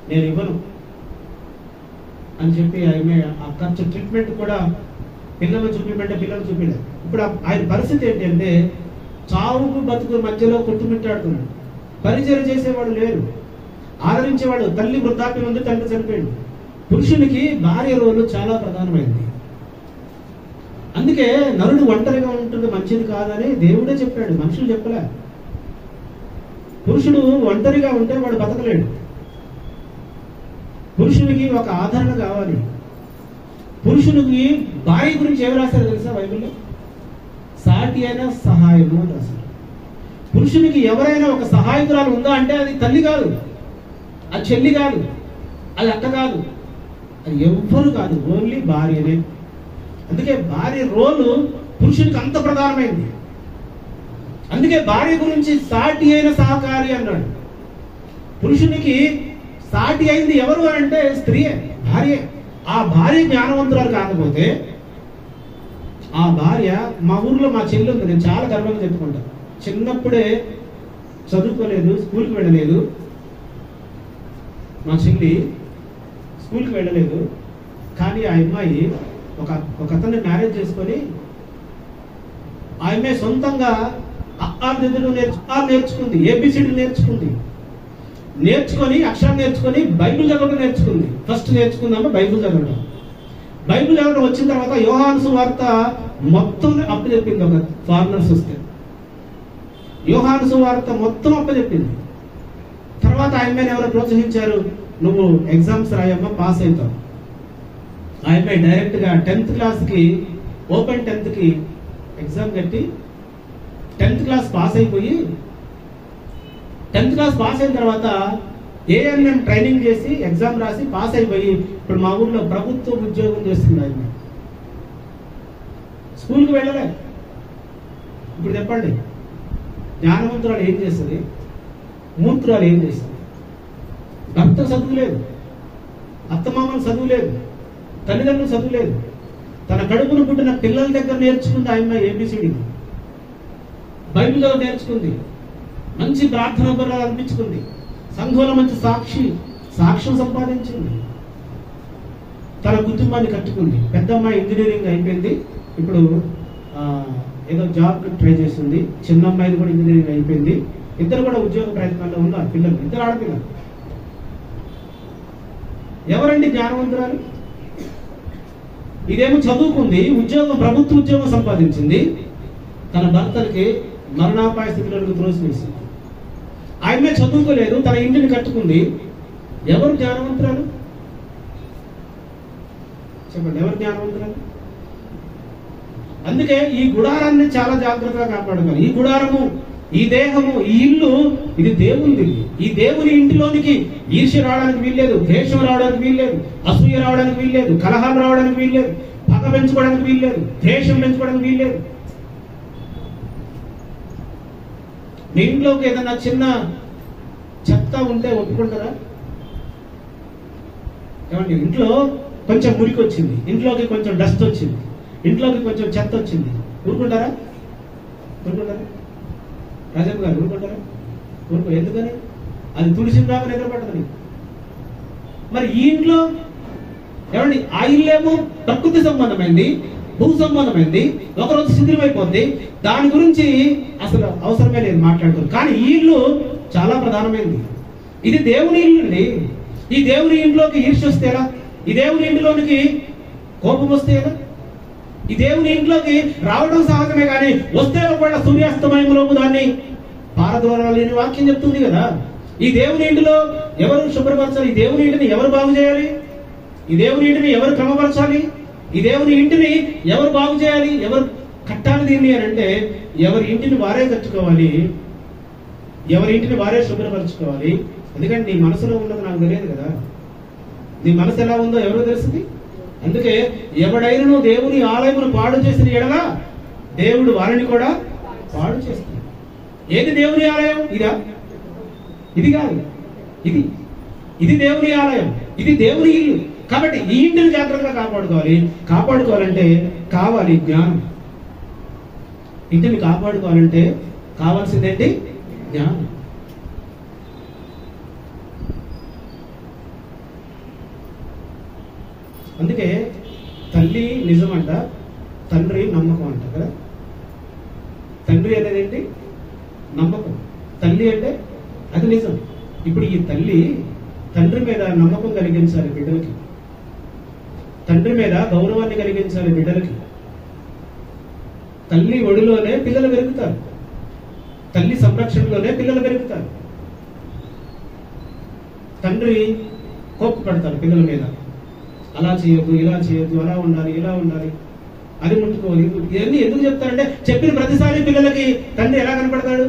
నేను ఇవ్వను అని చెప్పి ఆ ఖర్చు ట్రీట్మెంట్ కూడా పిల్లలు చూపించలేదు. ఇప్పుడు ఆయన పరిస్థితి ఏంటంటే చావుకు బతుకు మధ్యలో కొట్టుమిట్టాడుతున్నాడు. పరిచయం చేసేవాడు లేరు, ఆదరించేవాడు. తల్లి వృద్ధాప్యం ఉంది, తండ్రి చనిపోయాడు. పురుషునికి భార్య రోలు చాలా ప్రధానమైంది. అందుకే నరుడు ఒంటరిగా ఉంటుంది మంచిది కాదని దేవుడే చెప్పాడు, మనుషులు చెప్పలే. పురుషుడు ఒంటరిగా ఉంటే వాడు బతకలేడు. పురుషునికి ఒక ఆదరణ కావాలి. పురుషునికి భార్య గురించి ఏమి రాశారు తెలుసా బైబిల్లో? సాటి అయిన సహాయము అని రాశారు. పురుషునికి ఎవరైనా ఒక సహాయకురాలు ఉందా అంటే అది తల్లి కాదు, అది చెల్లి కాదు, అది అక్క కాదు, అది ఎవ్వరు కాదు, ఓన్లీ భార్యనే. అందుకే భార్య రోలు పురుషునికి అంత ప్రధానమైంది. అందుకే భార్య గురించి సాటి అయిన సహకారి అన్నాడు. పురుషునికి సాటి అయింది ఎవరు అంటే స్త్రీయే, భార్యే. ఆ భార్య జ్ఞానవంతురాలు కాకపోతే, ఆ భార్య, మా ఊర్లో మా చెల్లి ఉంది, నేను చాలా గర్వంగా చెప్పుకుంటాను. చిన్నప్పుడే చదువుకోలేదు, స్కూల్కి వెళ్ళలేదు. మా చెల్లి స్కూల్కి వెళ్ళలేదు. కానీ ఆ అమ్మాయి ఒక అతన్ని మ్యారేజ్ చేసుకొని ఆ అమ్మాయి సొంతంగా నేర్చుకుంది, ABCD నేర్చుకొని అక్షరం నేర్చుకొని బైబిల్ చదవడం నేర్చుకుంది. ఫస్ట్ నేర్చుకుందామా బైబిల్ చదవడం. బైబిల్ చదవడం వచ్చిన తర్వాత యోహాను సువార్త మొత్తం అప్పచెప్పింది. ఒక ఫారినర్స్ వస్తే యోహాను సువార్త మొత్తం అప్పచెప్పింది. తర్వాత ఆ అమ్మాయిని ఎవరు ప్రోత్సహించారు? నువ్వు ఎగ్జామ్స్ రాయమ్మా, పాస్ అవుతావు. ఆ అమ్మాయి డైరెక్ట్ గా 10th క్లాస్కి ఓపెన్ 10th కి ఎగ్జామ్ కట్టి 10th క్లాస్ పాస్ అయిపోయి 10th క్లాస్ పాస్ అయిన తర్వాత ANM ట్రైనింగ్ చేసి ఎగ్జామ్ రాసి పాస్ అయిపోయి ఇప్పుడు మా ఊర్లో ప్రభుత్వ ఉద్యోగం చేస్తుంది. ఆయన స్కూల్కి వెళ్ళలే. ఇప్పుడు చెప్పండి, జ్ఞానవంతురాలు ఏం చేస్తుంది, మూర్ఖురాలు ఏం చేస్తుంది? భర్త చదువు లేదు, అత్తమామలు చదువు లేదు, తల్లిదండ్రులు చదువు లేదు. తన కడుపును పుట్టిన పిల్లల దగ్గర నేర్చుకుంది ఆయన ABCD. బైబిల్లో నేర్చుకుంది, మంచి ప్రార్థన పరులు అనిపించుకుంది, సంఘంలో మంచి సాక్ష్యం సంపాదించింది, తన కుటుంబాన్ని కట్టుకుంది. పెద్ద అమ్మాయి ఇంజనీరింగ్ అయిపోయింది, ఇప్పుడు ఏదో జాబ్ ట్రై చేస్తుంది. చిన్న అమ్మాయిది కూడా ఇంజనీరింగ్ అయిపోయింది. ఇద్దరు కూడా ఉద్యోగ ప్రయత్నాల్లో ఉన్నారు. పిల్లలు ఇద్దరు ఆడపిల్లలు. ఎవరండి జ్ఞానవంతురాలు? ఇదేమో చదువుకుంది, ప్రభుత్వ ఉద్యోగం సంపాదించింది, తన భర్తకి మరణాపాయ స్థితిలోకి త్రోసివేసింది. ఆమె చదువుకోలేదు, తన ఇంటిని కట్టుకుంది. ఎవరు జ్ఞానవంతురాలు చెప్పండి? ఎవరు జ్ఞానవంతురాలు? అందుకే ఈ గుడారాన్ని చాలా జాగ్రత్తగా కాపాడుకోవాలి. ఈ గుడారము, ఈ దేహము, ఈ ఇల్లు, ఇది దేవునిది. ఈ దేవుని ఇంటిలోనికి ఈర్ష్య రావడానికి వీల్లేదు, ద్వేషం రావడానికి వీల్లేదు, అసూయ రావడానికి వీల్లేదు, కలహాలు రావడానికి వీల్లేదు, పగ పెంచుకోవడానికి వీల్లేదు, ద్వేషం పెంచుకోవడానికి వీల్లేదు. మీ ఇంట్లోకి ఏదైనా చిన్న చెత్త ఉంటే ఒప్పుకుంటారా? ఏమండి, ఇంట్లో కొంచెం మురికి వచ్చింది, ఇంట్లోకి కొంచెం డస్ట్ వచ్చింది, ఇంట్లోకి కొంచెం చెత్త వచ్చింది, ఊరుకుంటారా? రాజమ్మ గారు ఊరుకుంటారా? ఊరుకో. ఎందుకని? అది తుడిసిన దాకా నిద్రపట్టదు. మరి ఈ ఇంట్లో ఏమండి, ఆ ఇల్లేమో ప్రకృతి సంబంధమైంది, భూ సంబంధమైంది, ఒకరోజు శిథిలమైపోద్ది. దాని గురించి అసలు అవసరమే లేదు మాట్లాడుకోవాలి. కానీ ఈ ఇల్లు చాలా ప్రధానమైనది. ఇది దేవుని ఇల్లు అండి. ఈ దేవుని ఇంట్లోకి ఈర్ష్య వస్తే ఎలా? ఈ దేవుని ఇంట్లోనికి కోపం వస్తే ఎలా? ఈ దేవుని ఇంట్లోకి రావడం సహజమే, కానీ వస్తే ఒకవేళ సూర్యాస్తమయంలోపు దాన్ని పారద్వారాలు లేని వాక్యం చెప్తుంది కదా. ఈ దేవుని ఇంటిలో ఎవరు శుభ్రపరచాలి? ఈ దేవుని ఇంటిని ఎవరు బాగు చేయాలి? ఈ దేవుని ఇంటిని ఎవరు క్రమపరచాలి? ఈ దేవుని ఇంటిని ఎవరు బాగు చేయాలి? ఎవరు కట్టాలి దీన్ని అని అంటే ఎవరి ఇంటిని వారే కట్టుకోవాలి, ఎవరి ఇంటిని వారే శుభ్రపరచుకోవాలి. ఎందుకంటే నీ మనసులో ఉన్నది నాకు తెలియదు కదా. నీ మనసు ఎలా ఉందో ఎవరో తెలుస్తుంది. అందుకే ఎవడైనా దేవుని ఆలయమును పాడు చేసిన ఎడల దేవుడు వారిని కూడా పాడు చేస్తాడు. ఏది దేవుని ఆలయం? ఇదా? ఇది కాదు. ఇది దేవుని ఆలయం, ఇది దేవుని ఇల్లు. కాబట్టి ఈ ఇంటిని జాగ్రత్తగా కాపాడుకోవాలి. కాపాడుకోవాలంటే కావాలి జ్ఞానం. ఇంటిని కాపాడుకోవాలంటే కావాల్సిందేంటి? జ్ఞానం. అందుకే తల్లి నిజమంట, తండ్రి నమ్మకం అంట కదా. తండ్రి అనేది ఏంటి? నమ్మకం. తల్లి అంటే అది నిజం. ఇప్పుడు ఈ తల్లి తండ్రి మీద నమ్మకం కలిగించాలి బిడ్డలకి, తండ్రి మీద గౌరవాన్ని కలిగించాలి బిడ్డలకి. తల్లి ఒడిలోనే పిల్లలు పెరుగుతారు, తల్లి సంరక్షణలోనే పిల్లలు పెరుగుతారు. తండ్రి కోపపడతారు పిల్లల మీద, అలా చేయొద్దు, ఇలా చేయొద్దు, అలా ఉండాలి, ఇలా ఉండాలి, అది ముట్టుకోవాలి. ఇవన్నీ ఎందుకు చెప్తారంటే చెప్పిన ప్రతిసారి పిల్లలకి తండ్రి ఎలా కనపడతాడు?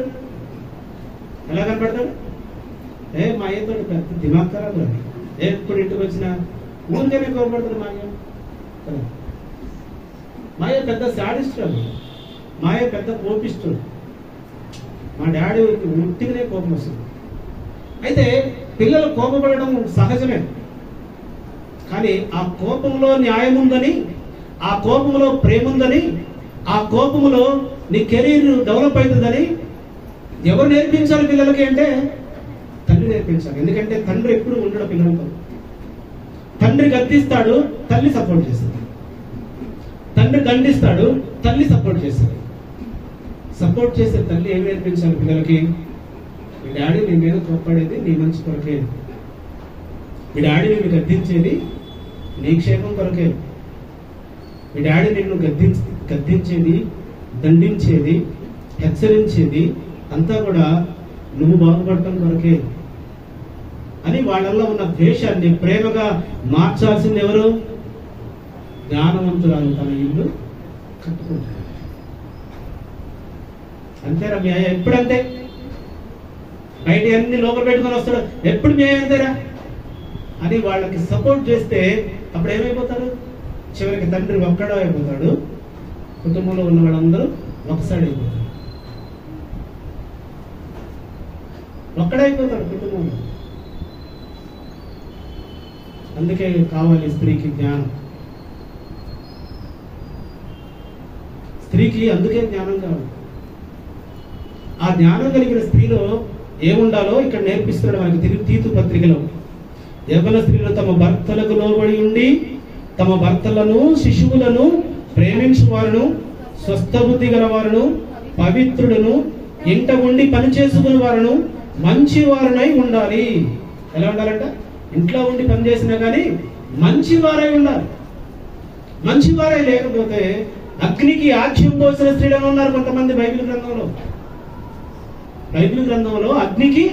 మా అయ్యతో పెద్ద దిమాగ్ ఖరాబ్ అని ఎప్పుడు ఇంటికి వచ్చినా ఊరికేనే కోపడతాడు మా అయ్య. మా అయ్య పెద్ద శాడిస్టుడు, మా అయ్య పెద్ద కోపిస్తుడు. మా డాడీ ఉట్టిగానే కోపం వస్తుంది. అయితే పిల్లలు కోపపడడం సహజమే, కానీ ఆ కోపంలో న్యాయం ఉందని, ఆ కోపంలో ప్రేమ ఉందని, ఆ కోపంలో నీ కెరీర్ డెవలప్ అవుతుందని ఎవరు నేర్పించాలి పిల్లలకి అంటే తండ్రి నేర్పించాలి. ఎందుకంటే తండ్రి ఎప్పుడు ఉండడు పిల్లలతో. తండ్రి గద్దిస్తాడు, తల్లి సపోర్ట్ చేస్తుంది. తండ్రి దండిస్తాడు, తల్లి సపోర్ట్ చేస్తుంది. సపోర్ట్ చేసే తల్లి ఏం నేర్పించాలి పిల్లలకి? మీ డాడీ నీ మీద కోప్పడేది నీ మంచి కొరకే, మీ డాడీ నిన్ను గద్దించేది నీ క్షేమం కొరకే, మీ డాడీ నిన్ను గద్దించేది, దండించేది, హెచ్చరించేది అంతా కూడా నువ్వు బాగుపడటం కొరకే అని వాళ్ళల్లో ఉన్న ద్వేషాన్ని ప్రేమగా మార్చాల్సింది ఎవరు? జ్ఞానవంతురాలు తన ఇల్లు కట్టుకుంటారు. అంతేరా మీ అయ్య ఎప్పుడంతే? బయట అన్ని లోపల పెట్టుకొని వస్తాడు, ఎప్పుడు మీ అయ్య అంతేరా అని వాళ్ళకి సపోర్ట్ చేస్తే అప్పుడు ఏమైపోతాడు? చివరికి తండ్రి ఒక్కడో అయిపోతాడు, కుటుంబంలో ఉన్న వాళ్ళందరూ ఒకసారి అయిపోతారు, ఒక్కడైపోతాడు కుటుంబంలో. అందుకే కావాలి స్త్రీకి జ్ఞానం. స్త్రీకి అందుకే జ్ఞానం కావాలి. ఆ జ్ఞానం కలిగిన స్త్రీలో ఏముండాలో ఇక్కడ నేర్పిస్తున్నాడు మనకి తీతు పత్రికలో. యవ్వన స్త్రీలు తమ భర్తలకు లోబడి ఉండి తమ భర్తలను, శిశువులను ప్రేమించు వారును, స్వస్థ బుద్ధి గల వారును, పవిత్రులను, ఇంట ఉండి పని చేసుకుని వారును, మంచి వారునై ఉండాలి. ఎలా ఉండాలంట? ఇంట్లో ఉండి పని చేసినా కానీ మంచి వారై ఉండాలి. మంచి వారై లేకపోతే అగ్నికి ఆజ్యం పోసిన స్త్రీలను ఉన్నారు కొంతమంది బైబిల్ గ్రంథంలో. బైబిల్ గ్రంథంలో అగ్నికి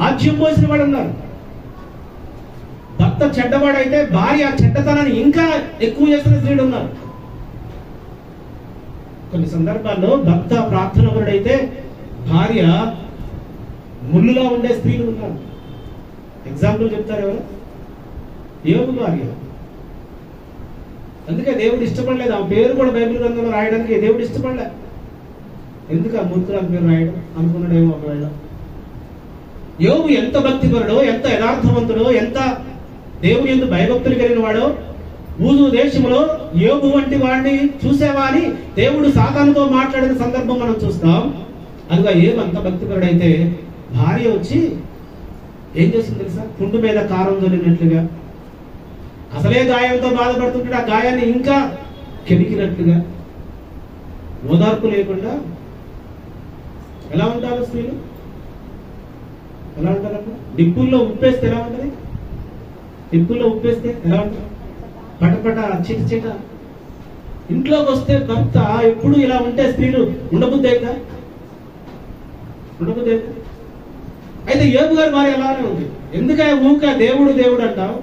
ఆజ్యం పోసిన వాడు ఉన్నారు. భర్త చెడ్డవాడైతే భార్య చెడ్డతనాన్ని ఇంకా ఎక్కువ చేసిన స్త్రీలు ఉన్నారు. కొన్ని సందర్భాల్లో భర్త ప్రార్థనపరుడైతే భార్య ముళ్ళులా ఉండే స్త్రీలు ఉన్నారు. ఎగ్జాంపుల్ చెప్తారు ఎవరు? యోబు భార్య. అందుకే దేవుడు ఇష్టపడలేదు, ఆ పేరు కూడా బైబిల్ గ్రంథంలో రాయడానికి దేవుడు ఇష్టపడలే. ఎందుకు ఆ మూర్ఖురాలు పేరు రాయడం అనుకున్నాడేమో ఒకవేళ. యోబు ఎంత భక్తిపరుడో, ఎంత యథార్థవంతుడో, ఎంత దేవుని యందు భయభక్తులు కలిగిన వాడో. ఊదు దేశంలో యోబు వంటి వాడిని చూసేవా అని దేవుడు సాతానుతో మాట్లాడిన సందర్భం మనం చూస్తాం. అందుగా ఏమంత భక్తిపరుడైతే భార్య వచ్చి ఏం చేస్తుంది తెలుసా? పుండు మీద కారం చల్లినట్లుగా, అసలే గాయంతో బాధపడుతుంటే ఆ గాయాన్ని ఇంకా కెలికినట్లుగా, ఓదార్పు లేకుండా ఎలా ఉంటారు స్త్రీలు? ఎలా ఉంటారమ్మా? నిప్పుల్లో ఉప్పేస్తే ఎలా ఉంటుంది? నిప్పుల్లో ఉప్పేస్తే ఎలా ఉంటుంది? పటపట చిట చిట. ఇంట్లోకి వస్తే భర్త ఎప్పుడు ఇలా ఉంటే స్త్రీలు ఉండబుద్దేగా? ఉండబుద్దేగా? అయితే యోబు గారి భార్య అలానే ఉంది. ఎందుకంటే ఊక దేవుడు దేవుడు అంటావు,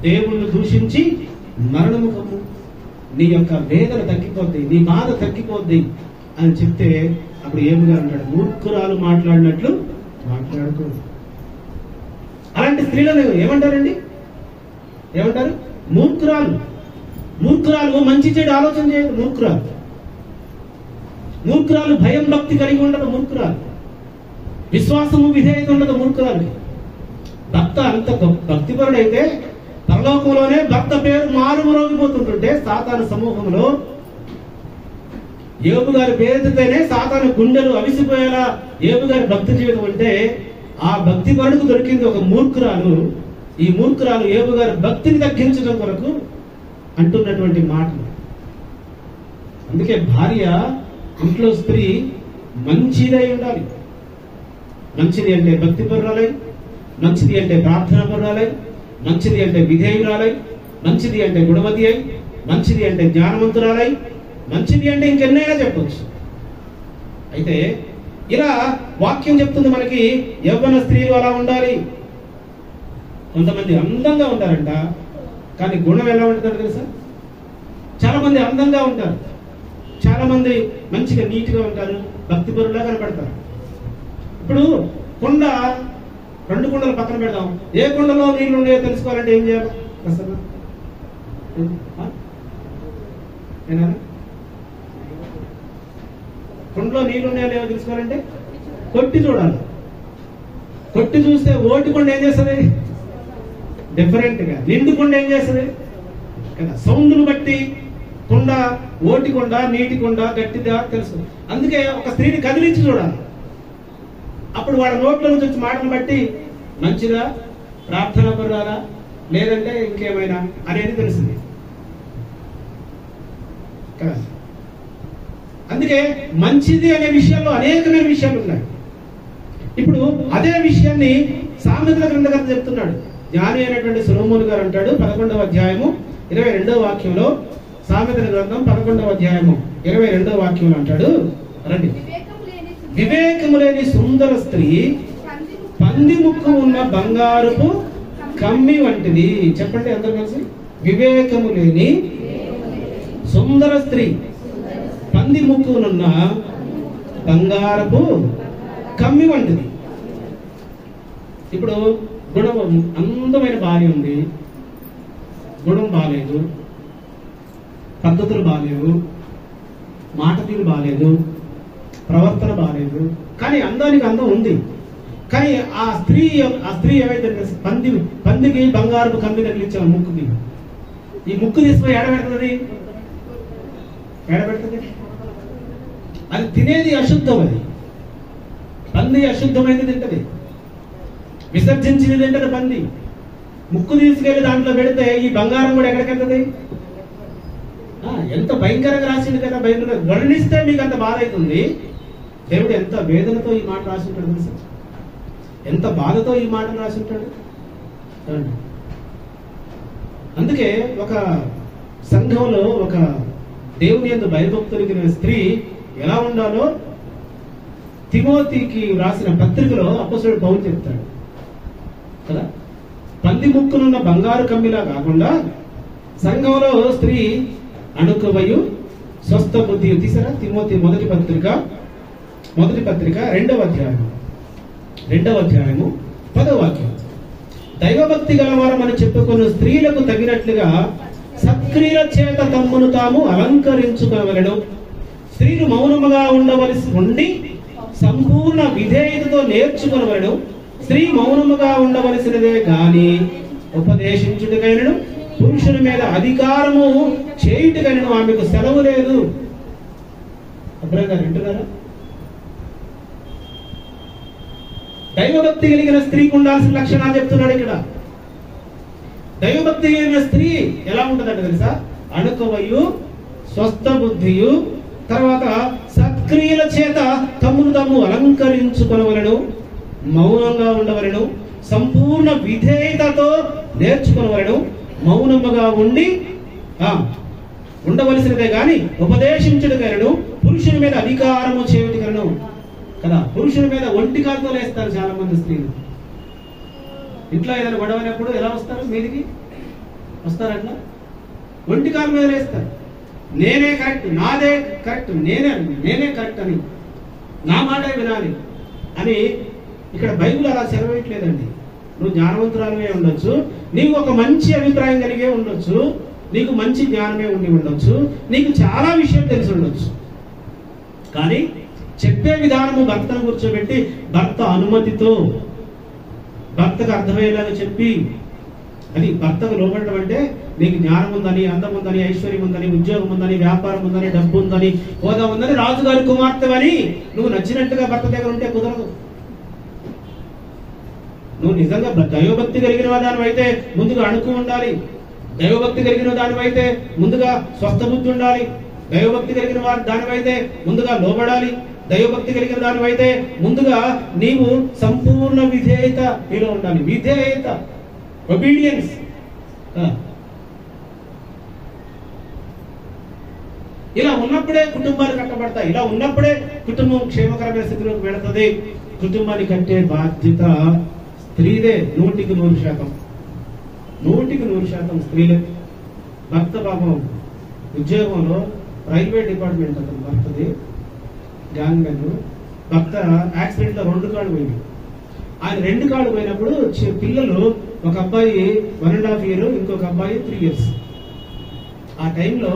దేవుణ్ణి దూషించి మరణము కమ్ము, నీ యొక్క వేదన తగ్గిపోద్ది, నీ బాధ తగ్గిపోద్ది అని చెప్తే అప్పుడు యోబు గారు అంటాడు, మూర్ఖురాలు మాట్లాడినట్లు మాట్లాడుకో. అలాంటి స్త్రీలను ఏమంటారండి? ఏమంటారు? మూర్ఖురాలు. మూర్ఖురాలు మంచి చెడు ఆలోచన చేయదు. మూర్ఖురాలు. మూర్ఖురాలు భయం భక్తి కలిగి ఉండదు. మూర్ఖురాలు విశ్వాసము విధేయత ఉండదు. మూర్ఖురాలు. భర్త అంత భక్తిపరుడైతే పరలోకంలోనే భర్త పేరు మారుమరోగిపోతుంటుంటే సాతాను సమూహంలో యోబు గారి పేరుతోనే సాతాను గుండెలు అవిసిపోయేలా యోబు గారి భక్తి జీవితం అంటే ఆ భక్తి పరుడుకు దొరికింది ఒక మూర్ఖురాలు. ఈ మూర్ఖురాలు యోబు గారి భక్తిని తగ్గించడం కొరకు అంటున్నటువంటి మాటలు. అందుకే భార్య, ఇంట్లో స్త్రీ మంచిదై ఉండాలి. మంచిది అంటే భక్తి పరురాలై, మంచిది అంటే ప్రార్థన పరురాలై, మంచిది అంటే విధేయురాలై, మంచిది అంటే గుణవతి అయి, మంచిది అంటే జ్ఞానవంతురాలై, మంచిది అంటే ఇంకెన్నైనా చెప్పచ్చు. అయితే ఇలా వాక్యం చెప్తుంది మనకి యవ్వన స్త్రీలు అలా ఉండాలి. కొంతమంది అందంగా ఉంటారంట, కానీ గుణం ఎలా ఉంటుందో తెలుసా? చాలా మంది అందంగా ఉంటారు, చాలా మంది మంచిగా నీట్గా ఉంటారు, భక్తిపరులా కనపడతారు. ఇప్పుడు కుండ, 2 కుండలు పక్కన పెడదాం. ఏ కుండలో నీళ్లు ఉన్నాయో తెలుసుకోవాలంటే ఏం చేయాలి? అసలు కుండలో నీళ్లు ఉన్నాయో లేవో తెలుసుకోవాలంటే కొట్టి చూడాలి. కొట్టి చూస్తే ఓటి కుండ ఏం చేస్తుంది? డిఫరెంట్ గా. నిండు కుండ ఏం చేస్తుంది కదా? సౌండ్ను బట్టి కుండ, ఓటి కుండ, నీటి కుండ, గట్టిదా తెలుసు. అందుకే ఒక స్త్రీని కదిలించి చూడాలి. అప్పుడు వాళ్ళ నోట్లో నుంచి వచ్చి మాటను బట్టి మంచిదా, ప్రార్థన పరురాలా, లేదంటే ఇంకేమైనా అనేది తెలుస్తుంది కదా. అందుకే మంచిది అనే విషయంలో అనేకమైన విషయాలు ఉన్నాయి. ఇప్పుడు అదే విషయాన్ని సామెతల గ్రంథకర్త చెప్తున్నాడు. జ్ఞాని అయినటువంటి సొలొమోను గారు అంటాడు 11వ అధ్యాయము 22వ వాక్యంలో, సామెతల గ్రంథం 11వ అధ్యాయము 22వ వాక్యంలో అంటాడు, రండి. వివేకము లేని సుందర స్త్రీ పంది ముక్కు ఉన్న బంగారుపు కమ్మి వంటిది. చెప్పండి అందరూ కలిసి. వివేకము లేని సుందర స్త్రీ పంది ముక్కునున్న బంగారపు కమ్మి వంటిది. ఇప్పుడు గుణం, అందమైన భార్య ఉంది, గుణం బాలేదు, పద్ధతులు బాలేవు, మాట తీరు బాలేదు, ప్రవర్తన బాలేదు, కానీ అందానికి అందం ఉంది. కానీ ఆ స్త్రీ ఏమైతే పందికి బంగారపు కమ్మి తగిలించాం ముక్కుకి. ఈ ముక్కు తీసుకుని ఏడబెడుతుంది, ఏడబెడుతుంది. అది తినేది అశుద్ధం. అది పంది అశుద్ధమైనది తింటది, విసర్జించింది తింటది పంది. ముక్కు తీసుకెళ్లి దాంట్లో పెడితే ఈ బంగారం కూడా ఎక్కడికి వెళ్తుంది? ఎంత భయంకరంగా రాసింది కదా. బైబిల్లో వర్ణిస్తే మీకు అంత బాధ అవుతుంది. దేవుడు ఎంత వేదనతో ఈ మాట రాసి ఉంటాడు తెలుసా? ఎంత బాధతో ఈ మాట రాసి ఉంటాడు. అందుకే ఒక సంఘంలో ఒక దేవుని యందు భయభక్తులు స్త్రీ ఎలా ఉండాలో తిమోతికి రాసిన పత్రికలో అపోస్తలుడు పౌలు చెప్తాడు కదా. పంది ముక్కునున్న బంగారు కమ్మిలా కాకుండా సంఘంలో స్త్రీ అణుకువయు స్వస్థ బుద్ధి. తీసారా? తిమోతి మొదటి పత్రిక 2వ అధ్యాయము 10వ వాక్యం. దైవభక్తి గలవారం అని చెప్పుకున్న స్త్రీలకు తగినట్లుగా సత్క్రియల చేత తమ్మును తాము అలంకరించుకోవలను. స్త్రీలు మౌనముగా ఉండవలసి ఉండి సంపూర్ణ విధేయతతో నేర్చుకునవలను. స్త్రీ మౌనముగా ఉండవలసినదే గాని ఉపదేశించుటకైనను పురుషుని మీద అధికారము చేయుటకైనను ఆమెకు సెలవు లేదు. అబ్రహం గారు వింటున్నారా? దైవభక్తి కలిగిన స్త్రీకి ఉండాల్సిన లక్షణాలు చెప్తున్నాడు ఇక్కడ. దైవభక్తి కలిగిన స్త్రీ ఎలా ఉంటుందంటే తెలుసా? అణుకవయు, స్వస్థ బుద్ధియు, తర్వాత సత్క్రియల చేత తమ్మును తాము అలంకరించుకొనవలెను, మౌనంగా ఉండవలెను, సంపూర్ణ విధేయతతో నేర్చుకొనవలెను, మౌనముగా ఉండి ఉండవలసినదే గాని ఉపదేశించుటకలను, పురుషుని మీద అధికారము చేయుటకలను కదా. పురుషుని మీద ఒంటి కాలుతో లేస్తారు చాలా మంది స్త్రీలు. ఇంట్లో ఏదైనా గొడవైనప్పుడు ఎలా వస్తారు? మీదికి వస్తారట్లా ఒంటి కాలు మీద లేస్తారు. నేనే కరెక్ట్, నాదే కరెక్ట్, నేనే కరెక్ట్ అని, నా మాటే వినాలి అని. ఇక్కడ బైబిల్ అలా సెలవేయట్లేదండి. నువ్వు జ్ఞానవంతురాలమే ఉండొచ్చు, నీకు ఒక మంచి అభిప్రాయం కలిగే ఉండొచ్చు, నీకు మంచి జ్ఞానమే ఉండి ఉండొచ్చు, నీకు చాలా విషయం తెలిసి ఉండొచ్చు, కానీ చెప్పే విధానము భర్తను కూర్చోబెట్టి భర్త అనుమతితో భర్తకు అర్థమయ్యేలాగా చెప్పి, అది భర్తకు లోబడడం అంటే నీకు జ్ఞానం ఉందని, అందం ఉందని, ఐశ్వర్యం ఉందని, ఉద్యోగం ఉందని, వ్యాపారం ఉందని, డబ్బు ఉందని, హోదా ఉందని, రాజుగారి కుమార్తెవని నువ్వు నచ్చినట్టుగా భర్త దగ్గర ఉంటే కుదరదు. నువ్వు నిజంగా దైవభక్తి కలిగిన దానివైతే ముందుగా అణుకు ఉండాలి, దైవభక్తి కలిగిన దానివైతే ముందుగా స్వస్థ బుద్ధి ఉండాలి, దైవభక్తి కలిగిన వారి దానివైతే ముందుగా లోబడాలి, దైవభక్తి కలిగిన దానివైతే ముందుగా నీవు సంపూర్ణ విధేయత నీలో ఉండాలి. విధేయత, ఒబీడియన్స్. ఇలా ఉన్నప్పుడే కుటుంబాలు కట్టబడతాయి. ఇలా ఉన్నప్పుడే కుటుంబం క్షేమకరమైన స్థితిలోకి వెళుతుంది. కుటుంబాన్ని కట్టే బాధ్యత స్త్రీదే. 100% 100% స్త్రీలే. భర్త పాపం ఉద్యోగంలో ప్రైవేట్ డిపార్ట్మెంట్ అతను భర్తది, గ్యాంగ్ మ్యాన్. భర్త యాక్సిడెంట్ లో 2 కాళ్ళు పోయింది. ఆయన 2 కాళ్ళు పోయినప్పుడు పిల్లలు, ఒక అబ్బాయి 1.5 years, ఇంకొక అబ్బాయి 3 years. ఆ టైంలో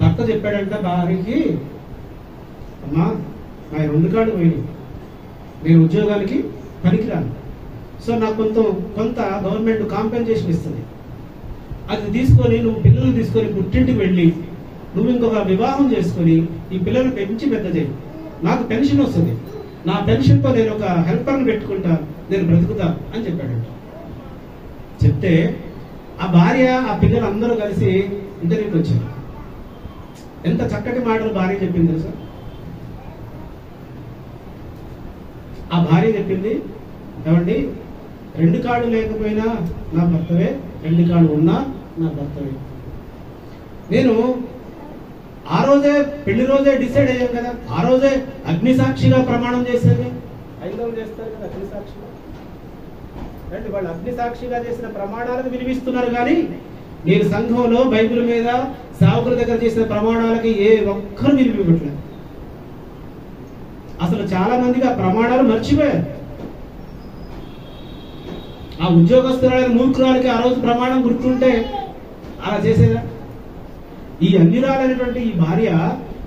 భర్త చెప్పాడంట భార్యకి, అమ్మా నా 2 కాళ్ళు పోయినాయి, నేను ఉద్యోగానికి పనికిరాను, సో నాకు కొంత గవర్నమెంట్ కాంపెన్సేషన్ ఇస్తుంది, అది తీసుకొని నువ్వు పిల్లల్ని తీసుకొని పుట్టింటికి వెళ్ళి నువ్వు ఇంకొక వివాహం చేసుకొని ఈ పిల్లల్ని పెంచి పెద్ద చేయి, నాకు పెన్షన్ వస్తుంది, నా పెన్షన్తో నేను ఒక హెల్పర్ని పెట్టుకుంటా, నేను బ్రతుకుతా అని చెప్పాడంట. చెప్తే ఆ భార్య ఆ పిల్లలు అందరూ కలిసి ఇంటర్వ్యూకి వచ్చారు. ఎంత చక్కటి మాటలు భార్య చెప్పింది తెలుసా? ఆ భార్య చెప్పింది, ఏమండి 2 కాళ్ళు లేకపోయినా నా భర్తవే, 2 కాళ్ళు ఉన్నా నా భర్తవే. నేను ఆ రోజే పెళ్లి రోజే డిసైడ్ అయ్యాం కదా, ఆ రోజే అగ్నిసాక్షిగా ప్రమాణం చేసేది. ఐదవ చేస్తారు కదా అగ్నిసాక్షిగా, అంటే వాళ్ళు అగ్నిసాక్షిగా చేసిన ప్రమాణాలకు వినిపిస్తున్నారు, కానీ నేను సంఘంలో బైబిల్ మీద సేవకుల దగ్గర చేసిన ప్రమాణాలకి ఏ ఒక్కరు వినిపించట్లేదు. అసలు చాలా మందికి ఆ ప్రమాణాలు మర్చిపోయారు. ఆ ఉద్యోగస్తురాలైన మూర్ఖురాలకి ఆ రోజు ప్రమాణం గుర్తుంటే అలా చేసేదా? ఈ అన్యురాలైనటువంటి ఈ భార్య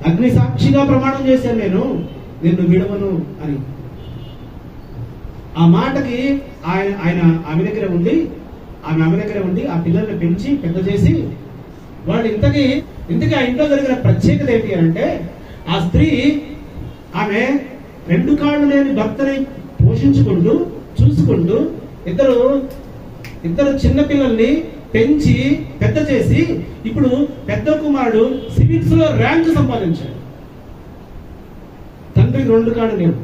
అగ్ని సాక్షిగా ప్రమాణం చేశాను, నేను నిన్ను విడవను అని. ఆ మాటకి ఆమె దగ్గర ఉండి ఆ పిల్లల్ని పెంచి పెద్ద చేసి వాళ్ళు ఇంతకీ ఆ ఇంట్లో జరిగిన ప్రత్యేకత ఏంటి అంటే, ఆ స్త్రీ ఆమె 2 కాళ్ళు లేని భర్తని పోషించుకుంటూ చూసుకుంటూ ఇద్దరు చిన్న పిల్లల్ని పెంచి పెద్ద చేసి ఇప్పుడు పెద్ద కుమారుడు సివిల్స్ లో ర్యాంక్ సంపాదించాడు. తండ్రికి 2 కాళ్ళు లేవు.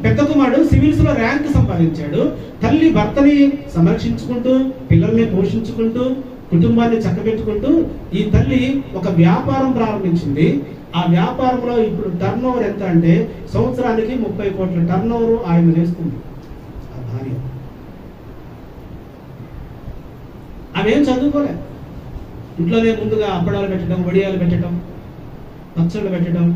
పెద్ద కుమారుడు సివిల్స్ లో ర్యాంక్ సంపాదించాడు. తల్లి భర్తని సంరక్షించుకుంటూ పిల్లల్ని పోషించుకుంటూ కుటుంబాన్ని చక్కబెట్టుకుంటూ ఈ తల్లి ఒక వ్యాపారం ప్రారంభించింది. ఆ వ్యాపారంలో ఇప్పుడు టర్న్ ఓవర్ ఎంత అంటే సంవత్సరానికి 30 కోట్ల టర్న్ ఓవర్ ఆయన చేస్తుంది. ఆ భార్య ఆమెం చదువుకోలే. ఇంట్లోనే ముందుగా అప్పడాలు పెట్టడం, వడియాలు పెట్టడం, పచ్చళ్ళు పెట్టడం,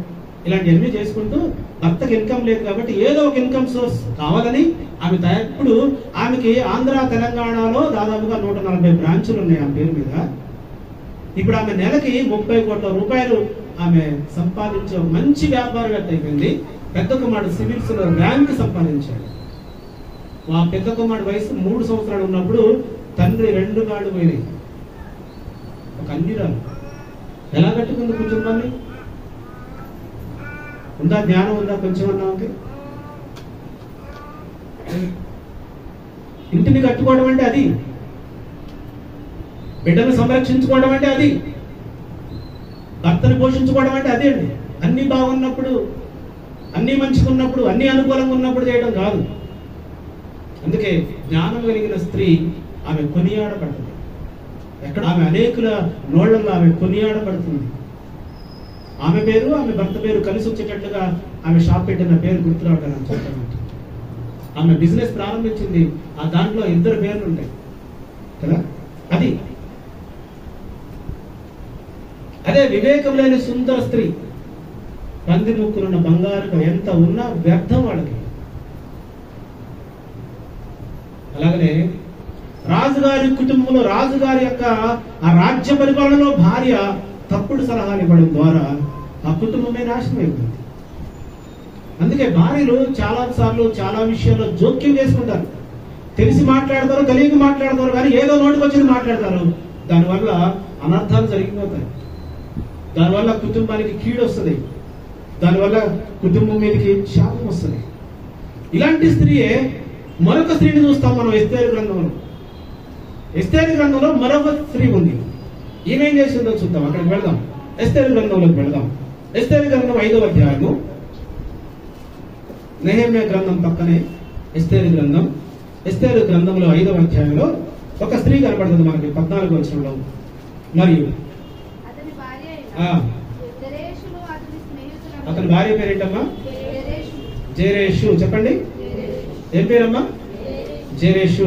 ఇలాంటివన్నీ చేసుకుంటూ భర్తకి ఇన్కమ్ లేదు కాబట్టి ఏదో ఒక ఇన్కమ్ సోర్స్ కావాలని ఆమె ఇప్పుడు ఆమెకి ఆంధ్ర తెలంగాణలో దాదాపుగా 140 బ్రాంచులు ఉన్నాయి ఆమె పేరు మీద. ఇప్పుడు ఆమె నెలకి 30 కోట్ల రూపాయలు ఆమె సంపాదించే మంచి వ్యాపారవేత్త అయిపోయింది. పెద్ద కుమారుడు సివిల్స్ లో ర్యాంక్ సంపాదించాడు. ఆ పెద్ద కుమారుడు వయసు 3 సంవత్సరాలు ఉన్నప్పుడు తండ్రి 2 కాళ్ళు పోయినాయి. ఒక అన్యురాలు ఎలా కట్టుకుంది కుటుంబాన్ని? ఉందా జ్ఞానం ఉందా కొంచెం అన్నాకి? ఇంటిని కట్టుకోవడం అంటే అది, బిడ్డను సంరక్షించుకోవడం అంటే అది, భర్తను పోషించుకోవడం అంటే అదే అండి. అన్ని బాగున్నప్పుడు, అన్ని మంచిగా ఉన్నప్పుడు, అన్ని అనుకూలంగా ఉన్నప్పుడు చేయడం కాదు. అందుకే జ్ఞానం కలిగిన స్త్రీ ఆమె కొనియాడబడుతుంది. ఎక్కడ ఆమె అనేకుల నోళ్లలో ఆమె కొనియాడబడుతుంది. ఆమె పేరు ఆమె భర్త పేరు కలిసి వచ్చేటట్లుగా ఆమె షాప్ పెట్టిన పేరు గుర్తురావడానికి చెప్పాను. ఆమె బిజినెస్ ప్రారంభించింది, ఆ దాంట్లో 2 పేర్లు ఉంటాయి కదా. అది అదే వివేకం లేని సుందర స్త్రీ, పంది ముక్కులున్న బంగారు ఎంత ఉన్నా వ్యర్థం వాళ్ళకి. అలాగనే రాజుగారి కుటుంబంలో రాజుగారి యొక్క ఆ రాజ్య పరిపాలనలో భార్య తప్పుడు సలహాలు ఇవ్వడం ద్వారా ఆ కుటుంబమే నాశనం అయిపోయింది. అందుకే భార్యలు చాలా సార్లు చాలా విషయాల్లో జోక్యం చేసుకుంటారు. తెలిసి మాట్లాడతారు, తెలియక మాట్లాడతారు, కానీ ఏదో నోటికి వచ్చింది మాట్లాడతారు. దానివల్ల అనర్థాలు జరిగిపోతాయి. దానివల్ల కుటుంబానికి కీడు వస్తుంది, దానివల్ల కుటుంబం మీదకి శాపం వస్తుంది. ఇలాంటి స్త్రీయే మరొక స్త్రీని చూస్తాం మనం ఎస్తేరు గ్రంథంలో. ఎస్తేరు గ్రంథంలో మరొక స్త్రీ ఉంది. ఈమె ఏం చేసిందో చూద్దాం, అక్కడికి వెళ్దాం. ఎస్తేరు గ్రంథంలోకి వెళ్దాం. ఎస్తేరు గ్రంథం 5వ అధ్యాయము, నెహెమ్యా గ్రంథం పక్కనే ఎస్తేరు గ్రంథం. ఎస్తేరు గ్రంథంలో 5వ అధ్యాయంలో ఒక స్త్రీ కనపడుతుంది మనకి 14వ వచనంలో. మరియు అతని భార్య పేరేంటమ్మా? జెరేషు. చెప్పండి, ఏం పేరమ్మా? జెరేషు.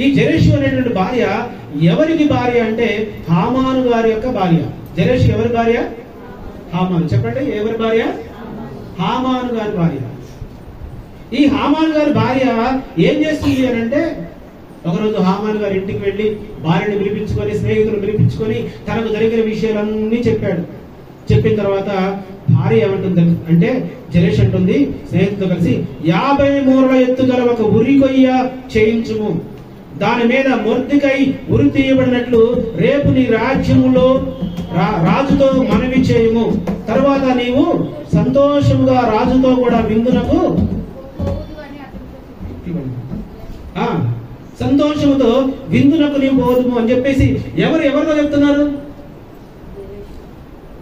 ఈ జెరేషు అనేటువంటి భార్య ఎవరికి భార్య అంటే హామాను గారి యొక్క భార్య. జెరేషు ఎవరి భార్య? హామాను. చెప్పండి, ఎవరి భార్య? హామాను గారి భార్య. ఈ హామాను గారి భార్య ఏం చేస్తుంది అని అంటే, ఒకరోజు హామాను గారి ఇంటికి వెళ్లి భార్యను పిలిపించుకొని, స్నేహితులు పిలిపించుకొని తనకు జరిగిన విషయాలన్నీ చెప్పాడు. చెప్పిన తర్వాత భార్య ఏమంటుంది అంటే, జెరేష్ అంటుంది స్నేహితులతో కలిసి, 50 మూరల ఎత్తు గల ఒక ఉరి కొయ్య చేయించుము, దాని మీద మొర్దెకై ఉరి తీయబడినట్లు రేపు నీ రాజ్యములో రాజుతో మనవి చేయుము. తర్వాత నీవు సంతోషముగా రాజుతో కూడా విందునకు సంతోషముతో విందునకు నీవు పోదుము అని చెప్పేసి ఎవరితో చెప్తున్నారు?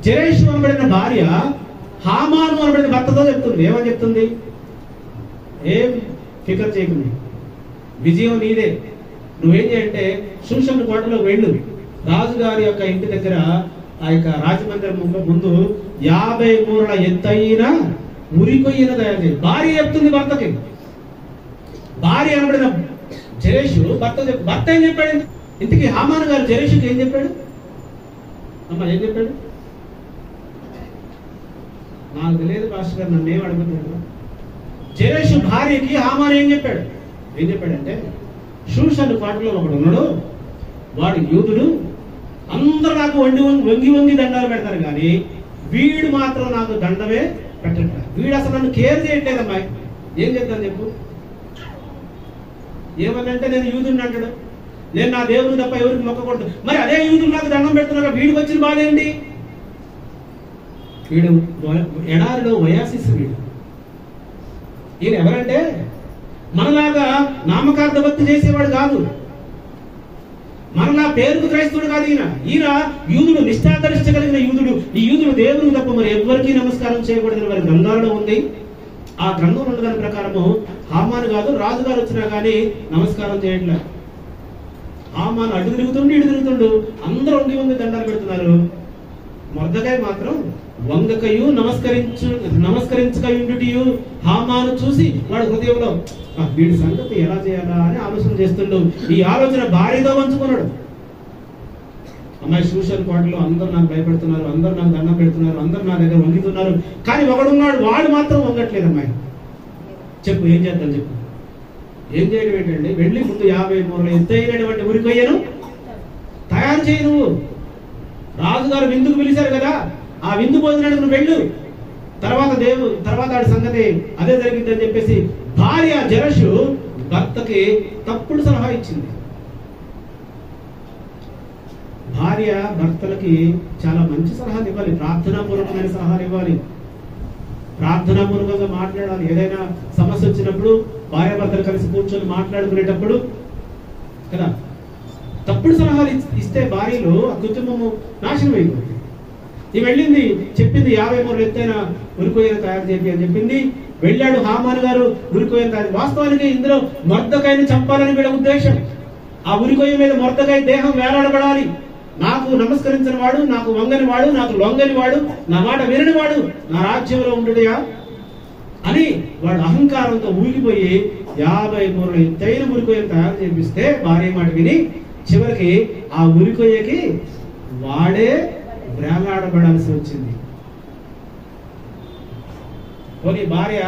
జెరేషు అనబడిన భార్య హామాను అనబడిన భర్తతో చెప్తుంది. ఏమని చెప్తుంది? ఏం ఫికర్ చేయకుండా, విజయం నీదే. నువ్వేం చేయంటే షూషను కోటలోకి వెళ్ళు, రాజుగారి యొక్క ఇంటి దగ్గర ఆ యొక్క రాజమందిరం ముందు 50 మూరల ఎత్తైన ఉరికొయ్యను తయారు చేయి. భార్య చెప్తుంది భర్తకి. భార్య అనబడిన జెరేషు భర్త ఏం చెప్పాడు? ఇంతకీ హామాను గారు జెరేషుకి ఏం చెప్పాడు? అమ్మ ఏం చెప్పాడు? నాకు తెలియదు పాస్టర్ గారు, నన్ను ఏం అడుగుతున్నాడు. జెరేషు భార్యకి హామాను ఏం చెప్పాడు? ఏం చెప్పాడంటే, షూషను కోటలో ఒకడు ఉన్నాడు, వాడు యూదుడు, అందరూ నాకు వంగి వంగి దండాలు పెడతారు, కానీ వీడు మాత్రం నాకు దండమే పెట్టట్లేదు. వీడు అసలు నన్ను కేర్ చేయట్లేదమ్మా. ఏం చేద్దాం చెప్పు? ఏమనంటే నేను యూదుడిని అంటాడు, నేను నా దేవుని తప్ప ఎవరికి మొక్కకూడదు. మరి అదే యూదుడు నాకు దండం పెడుతున్నా, వీడికి వచ్చిన బాధ ఏంటి? వీడు ఎడారిలో వయాసిస్. వీడు ఈయన ఎవరంటే మనలాగా నామకార్థ భక్తి చేసేవాడు కాదు, మనలా పేరుకు క్రైస్తవుడు కాదు. ఈయన యూదుడు, నిష్ఠాగరిష్ట కలిగిన యూదుడు. ఈ యూదుడు దేవుని తప్ప మరి ఎవరికి నమస్కారం చేయకూడదని వారి గ్రంథాలలో ఉంది. ఆ గ్రంథంలో ఉన్న దాని ప్రకారము హామాను కాదు, రాజుగారు వచ్చినా కానీ నమస్కారం చేయట్లేదు. హామాను అటు తిరుగుతుండు, ఇటు తిరుగుతుండు, అందరూ వంగి దండాలు పెడుతున్నారు. మొర్దెకై మాత్రం వంగకయు నమస్కరించకయుండుటయు హామాను చూసి వాడు హృదయంలో వీడి సంగతి ఎలా చేయాలా అని ఆలోచన చేస్తుండు. ఈ ఆలోచన భార్యతో పంచుకున్నాడు. అమ్మాయి షూషను కోటలో అందరూ నాకు భయపెడుతున్నారు, అందరూ నాకు దండం పెడుతున్నారు, అందరూ నా దగ్గర వంగుతున్నారు, కానీ ఒకడున్నాడు, వాడు మాత్రం వంగట్లేదు. అమ్మాయి చెప్పు, ఏం చేద్దాం చెప్పు? ఏం చేయడం ఏంటండి? వెళ్ళి ముందు 50 మూరల ఎత్తైనటువంటి ఉరికొయ్యను తయారు చేయి. నువ్వు రాజుగారు విందుకు పిలిచారు కదా, ఆ విందు భోజనానికి నువ్వు వెళ్ళు, తర్వాత ఆడి సంగతి అదే జరిగిందని చెప్పేసి భార్య జెరేషు భర్తకి తప్పుడు సలహా ఇచ్చింది. భార్య భర్తలకి చాలా మంచి సలహాలు ఇవ్వాలి, ప్రార్థనాపూర్వకమైన సలహాలు ఇవ్వాలి, ప్రార్థనాపూర్వకంగా మాట్లాడాలి. ఏదైనా సమస్య వచ్చినప్పుడు భార్యాభర్తలు కలిసి కూర్చొని మాట్లాడుకునేటప్పుడు కదా తప్పుడు సలహాలు ఇస్తే భార్యలు ఆ కుటుంబము నాశనం అయిపోతుంది. ఈ వెళ్ళింది చెప్పింది 50 మూరలు ఎత్తైన ఉరికొయ్యను తయారు చేయండి అని చెప్పింది. వెళ్ళాడు హామాను గారు ఉరికొయ్యను తయారు. వాస్తవానికి ఇందులో మొర్దెకైని చంపాలని వీళ్ళ ఉద్దేశం. ఆ ఉరికొయ్య మీద మొర్దెకై దేహం వేలాడబడాలి. నాకు నమస్కరించిన వాడు, నాకు వంగని వాడు, నాకు లొంగని వాడు, నా మాట వినని వాడు నా రాజ్యంలో ఉండుడియా అని వాడు అహంకారంతో ఊగిపోయి 50 మూరలు ఎత్తైన ఉరికొయ్యను తయారు చేపిస్తే భార్య మాట విని చివరికి ఆ ఉరికొయ్యకి వాడే వేలాడబడాల్సి వచ్చింది. పోనీ భార్య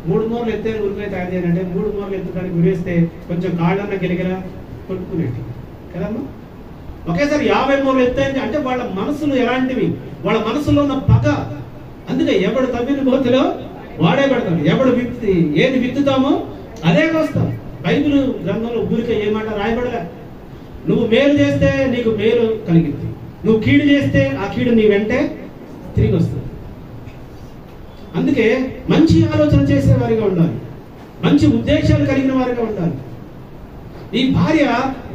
3 మూరలు ఎత్తైన ఉరికొయ్య తయారు చేయాలంటే 3 మూరలు ఎత్తుడానికి ఉరివేస్తే కొంచెం కాళ్ళన్న గిలిగిన కొట్టుకునేటి కదమ్మా. ఒకేసారి 50 మూరలు ఎత్తైంది అంటే వాళ్ళ మనసులు ఎలాంటివి, వాళ్ళ మనసులో ఉన్న పగ. అందుకే ఎవడు తవ్విన గోతిలో వాడే పెడతాడు. ఎవడు ఏది విత్తుతామో అదే కోస్తాం. బైబిల్ గ్రంథంలో ఊరికే ఏ మాట రాయబడలే. నువ్వు మేలు చేస్తే నీకు మేలు కలిగింది, నువ్వు కీడు చేస్తే ఆ కీడు నీ వెంటే తిరిగి వస్తుంది. అందుకే మంచి ఆలోచన చేసే వారిగా ఉండాలి, మంచి ఉద్దేశాలు కలిగిన వారిగా ఉండాలి. ఈ భార్య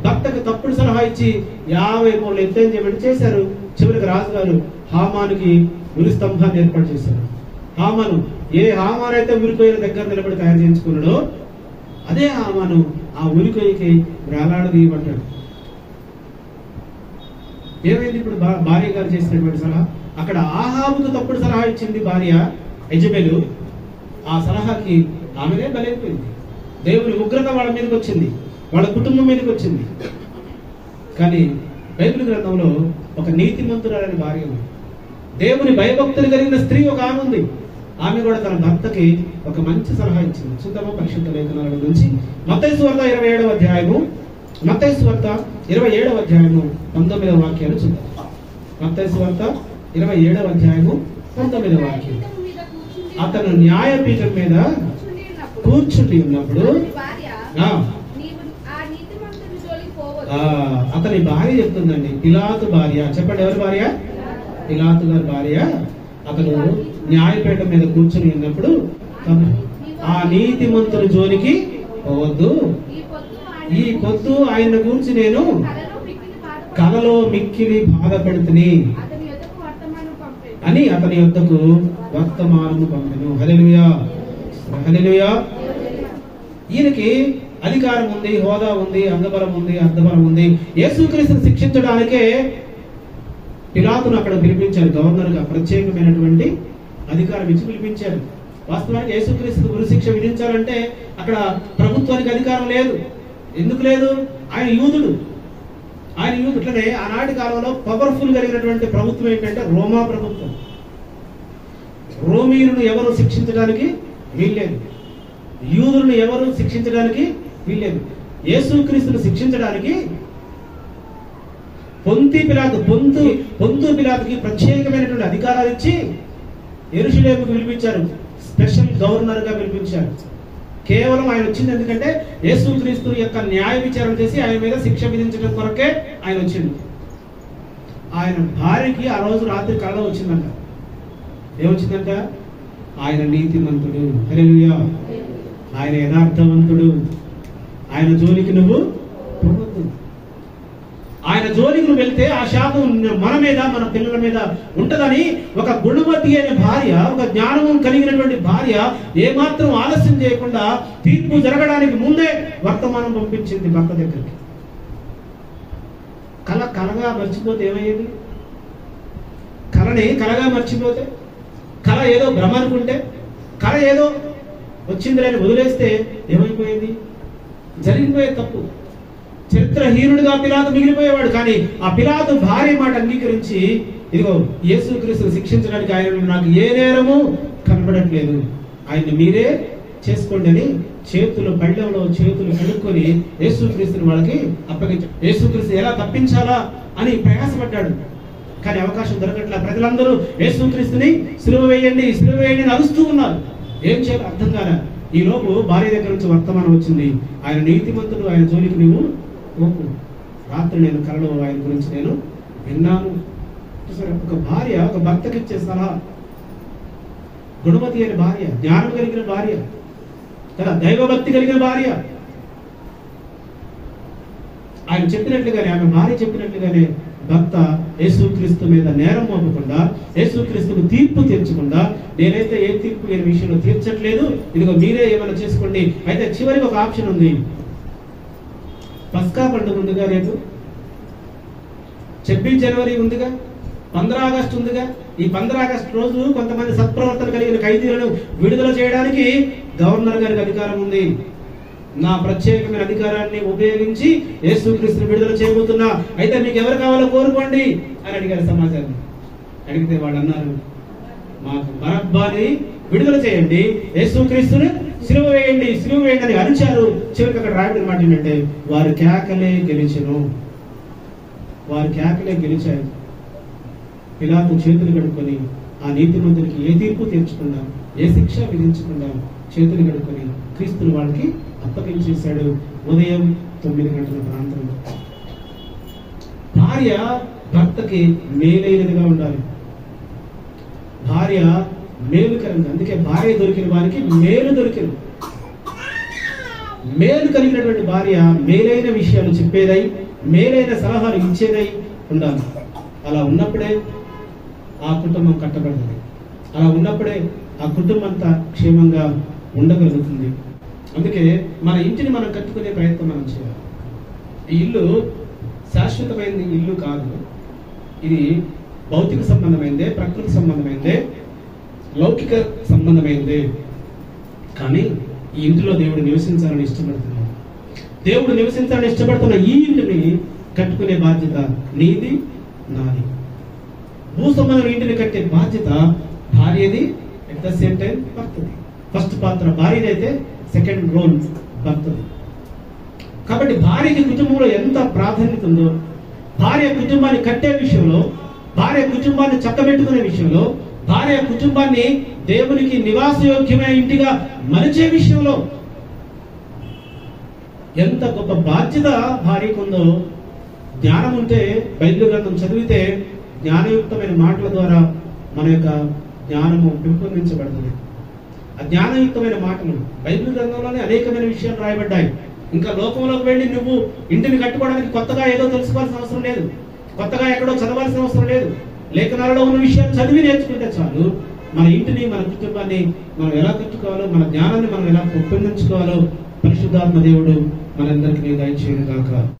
భర్తకు తప్పుడు సలహా ఇచ్చి 50 మూరలు ఎత్తైన చేయమని చేశారు. చివరికి రాజుగారు హామానుకి ఉరి స్తంభాన్ని ఏర్పాటు చేశారు. హామాను ఏ హామాను అయితే ఉరికొయ్యల దగ్గర నిలబడి తయారు చేయించుకున్నాడో అదే హామాను ఆ ఉరికొయ్యకి వేలాడదీయబడ్డాడు. ఏమైంది ఇప్పుడు భార్య గారు చేసినటువంటి సలహా? అక్కడ ఆహాబుకు తప్పుడు సలహా ఇచ్చింది భార్య యెజబెలు. ఆ సలహాకి ఆమెనే బలైపోయింది. దేవుని ఉగ్రత వాళ్ళ మీదకి వచ్చింది, వాళ్ళ కుటుంబం మీదకి వచ్చింది. కానీ బైబిల్ గ్రంథంలో ఒక నీతిమంతురాలని భార్య ఉంది, దేవుని భయభక్తులు కలిగిన స్త్రీ ఒక ఆమె ఉంది. ఆమె కూడా తన భర్తకి ఒక మంచి సలహా ఇచ్చింది. చూద్దామా పరిశుద్ధ లేఖనాల నుంచి మత్తయి సువార్త 27వ అధ్యాయము, మత్తయి సువార్త 27వ అధ్యాయము 19వ వాక్యాలు చూద్దాం. మత్తయి సువార్త 27వ అధ్యాయము 19వ వాక్యం. అతను న్యాయపీఠం మీద కూర్చుండి ఉన్నప్పుడు అతని భార్య చెప్తుందండి, పిలాతు భార్య. చెప్పండి ఎవరి భార్య? పిలాతు గారి భార్య. అతను న్యాయపీఠం మీద కూర్చుని ఉన్నప్పుడు ఆ నీతిమంతుని జోలికి పోవద్దు, ఈ పొద్దు ఆయన గురించి నేను కలలో మిక్కిలి బాధపడుతుని అని అతని యొద్దకు వర్తమానము పంపెను. హల్లెలూయా, హల్లెలూయా. ఈయనకి అధికారం ఉంది, హోదా ఉంది, అంగబలం ఉంది, అర్ధబలం ఉంది. యేసుక్రీస్తును శిక్షించడానికే పిలాతును అక్కడ పిలిపించారు. గవర్నర్గా ప్రత్యేకమైనటువంటి అధికారం ఇచ్చి పిలిపించారు. వాస్తవానికి యేసుక్రీస్తుకు ఉరిశిక్ష విధించాలంటే అక్కడ ప్రభుత్వానికి అధికారం లేదు. ఎందుకు లేదు? ఆయన యూదుడు. ఇట్లనే ఆనాటి కాలంలో పవర్ఫుల్ కలిగినటువంటి ప్రభుత్వం ఏంటంటే రోమా ప్రభుత్వం. రోమీయులను ఎవరు శిక్షించడానికి వీల్లేదు, యూదులను ఎవరు శిక్షించడానికి వీల్లేదు. యేసుక్రీస్తును శిక్షించడానికి పొంతు పిలాతుకి ప్రత్యేకమైనటువంటి అధికారాలు ఇచ్చి యెరూషలేముకు పిలిపించారు. స్పెషల్ గవర్నర్ గా పిలిపించారు. కేవలం ఆయన వచ్చింది ఎందుకంటే యేసుక్రీస్తు యొక్క న్యాయ విచారణ చేసి ఆయన మీద శిక్ష విధించడం కొరకే ఆయన వచ్చింది. ఆయన భార్యకి ఆ రోజు రాత్రి కళ వచ్చిందంట. ఏమొచ్చిందంట? ఆయన నీతిమంతుడు, హల్లెలూయా, ఆయన యథార్థవంతుడు, ఆయన జోలికి నువ్వు పోవద్దు. ఆయన జోలికి నువ్వు వెళ్తే ఆ శాపం మన మీద, మన పిల్లల మీద ఉంటదని ఒక గుణవతి అనే భార్య, ఒక జ్ఞానం కలిగినటువంటి భార్య ఏమాత్రం ఆలస్యం చేయకుండా తీర్పు జరగడానికి ముందే వర్తమానం పంపించింది భర్త దగ్గరికి. కలగా మర్చిపోతే ఏమయ్యేది? కలగా మర్చిపోతే, కళ ఏదో భ్రమ అనుకుంటే, కళ ఏదో వచ్చింది అని వదిలేస్తే ఏమైపోయేది? జరిగిపోయే తప్పు. చరిత్రహీనుడిగా పిలాతు మిగిలిపోయేవాడు. కానీ ఆ పిలాతు భార్య మాట అంగీకరించి, ఇదిగో యేసుక్రీస్తును శిక్షించడానికి ఆయన నాకు ఏ నేరము కనబడట్లేదు, ఆయన్ని మీరే చేసుకోండి అని పళ్ళెంలో చేతులు కడుక్కొని యేసుక్రీస్తుని వాళ్ళకి అప్పగించాడు. యేసుక్రీస్తు ఎలా తప్పించాలా అని ప్రయాసపడ్డాడు. కానీ అవకాశం దొరకట్లా. ప్రజలందరూ యేసుక్రీస్తుని సిలువ వేయండి అని అరుస్తూ ఉన్నారు. ఏం చేయాలో అర్థం కాలే. ఈ లోపు భార్య దగ్గర నుంచి వర్తమానం వచ్చింది, ఆయన నీతిమంతుడు, ఆయన జోలికి నువ్వు పోకు. రాత్రి నేను కలలో ఆయన గురించి నేను విన్నాను. ఒక భార్య ఒక భర్తకి ఇచ్చే సలహా, గుణవతి అయిన భార్య, జ్ఞానం కలిగిన భార్య, కదా, దైవభక్తి కలిగిన భార్య. ఆయన చెప్పినట్లుగానే, ఆమె భార్య చెప్పినట్లుగానే భర్త యేసుక్రీస్తు మీద నేరం మోపకుండా, యేసుక్రీస్తుకు తీర్పు తీర్చకుండా, నేనైతే ఏ తీర్పు లేని విషయంలో తీర్చట్లేదు, ఇదిగో మీరే ఏమైనా చేసుకోండి. అయితే చివరికి ఒక ఆప్షన్ ఉంది. పస్కా పండుగ ఉందిగా, రేపు 26 జనవరి ఉందిగా, 15 ఆగస్టు ఉందిగా. ఈ 15 ఆగస్టు రోజు కొంతమంది సత్ప్రవర్తన కలిగిన ఖైదీలను విడుదల చేయడానికి గవర్నర్ గారికి అధికారం ఉంది. నా ప్రత్యేకమైన అధికారాన్ని ఉపయోగించి యేసుక్రీస్తుని విడుదల చేయబోతున్నా, అయితే మీకు ఎవరు కావాలో కోరుకోండి అని అడిగారు సమాజాన్ని. అడిగితే వాళ్ళు అన్నారు, మాకు బరబ్బాని విడుదల చేయండి, యేసుక్రీస్తుని సిలువ వేయండి, సిలువ వేయండి అని అరిచారు. చివరికి అక్కడ రాయడం మాట ఏంటంటే, వారి కేకలే గెలిచెను, వారి కేకలే గెలిచారు. పిలాతు చేతులు కడుక్కొని ఆ నీతిమంతుడికి ఏ తీర్పు తీర్చకుండా, ఏ శిక్ష విధించకుండా చేతులు కడుక్కొని క్రీస్తుని వాళ్ళకి అప్పగించేశాడు. ఉదయం 9 గంటల ప్రాంతంలో. భార్య భర్తకి మేలైనదిగా ఉండాలి. భార్య మేలుకరంగా, అందుకే భార్య దొరికిన వారికి మేలు దొరికింది. మేలు కలిగినటువంటి భార్య మేలైన విషయాలు చెప్పేదై, మేలైన సలహాలు ఇచ్చేదై ఉండాలి. అలా ఉన్నప్పుడే ఆ కుటుంబం కట్టబడుతుంది. అలా ఉన్నప్పుడే ఆ కుటుంబం అంతా క్షేమంగా ఉండగలుగుతుంది. అందుకే మన ఇంటిని మనం కట్టుకునే ప్రయత్నం మనం చేయాలి. ఈ ఇల్లు శాశ్వతమైన ఇల్లు కాదు. ఇది భౌతిక సంబంధమైందే, ప్రకృతి సంబంధమైందే, లౌకిక సంబంధమైందే. కానీ ఈ ఇంటిలో దేవుడు నివసించాలని ఇష్టపడుతున్నాడు. దేవుడు నివసించాలని ఇష్టపడుతున్న ఈ ఇంటిని కట్టుకునే బాధ్యత నీది, నాది. భూ సంబంధం ఇంటిని కట్టే బాధ్యత భార్యది, అట్ ద సేమ్ టైం భర్తది. ఫస్ట్ పాత్ర భార్యది అయితే సెకండ్ రోల్ భర్తది. కాబట్టి భార్యకి కుటుంబంలో ఎంత ప్రాధాన్యత ఉందో, భార్య కుటుంబాన్ని కట్టే విషయంలో, భార్య కుటుంబాన్ని చక్కబెట్టుకునే విషయంలో, భార్య కుటుంబాన్ని దేవునికి నివాసయోగ్యమైన ఇంటిగా మలిచే విషయంలో ఎంత గొప్ప బాధ్యత భార్యకు ఉందో, జ్ఞానం ఉంటే, బైబిల్ గ్రంథం చదివితే జ్ఞానయుక్తమైన మాటల ద్వారా మన యొక్క జ్ఞానము పెంపొందించబడుతుంది. ఆ జ్ఞానయుక్తమైన మాటలు బైబిల్ గ్రంథంలోనే అనేకమైన విషయాలు రాయబడ్డాయి. ఇంకా లోకంలోకి వెళ్ళి నువ్వు ఇంటిని కట్టుకోవడానికి కొత్తగా ఏదో తెలుసుకోవాల్సిన అవసరం లేదు, కొత్తగా ఎక్కడో చదవాల్సిన అవసరం లేదు. లేఖనాలలో ఉన్న విషయాలు చదివి నేర్చుకుంటే చాలు. మన ఇంటిని, మన కుటుంబాన్ని మనం ఎలా కట్టుకోవాలో, మన జ్ఞానాన్ని మనం ఎలా పెంపొందించుకోవాలో పరిశుద్ధాత్మ దేవుడు మనందరికీ దయచేయును గాక.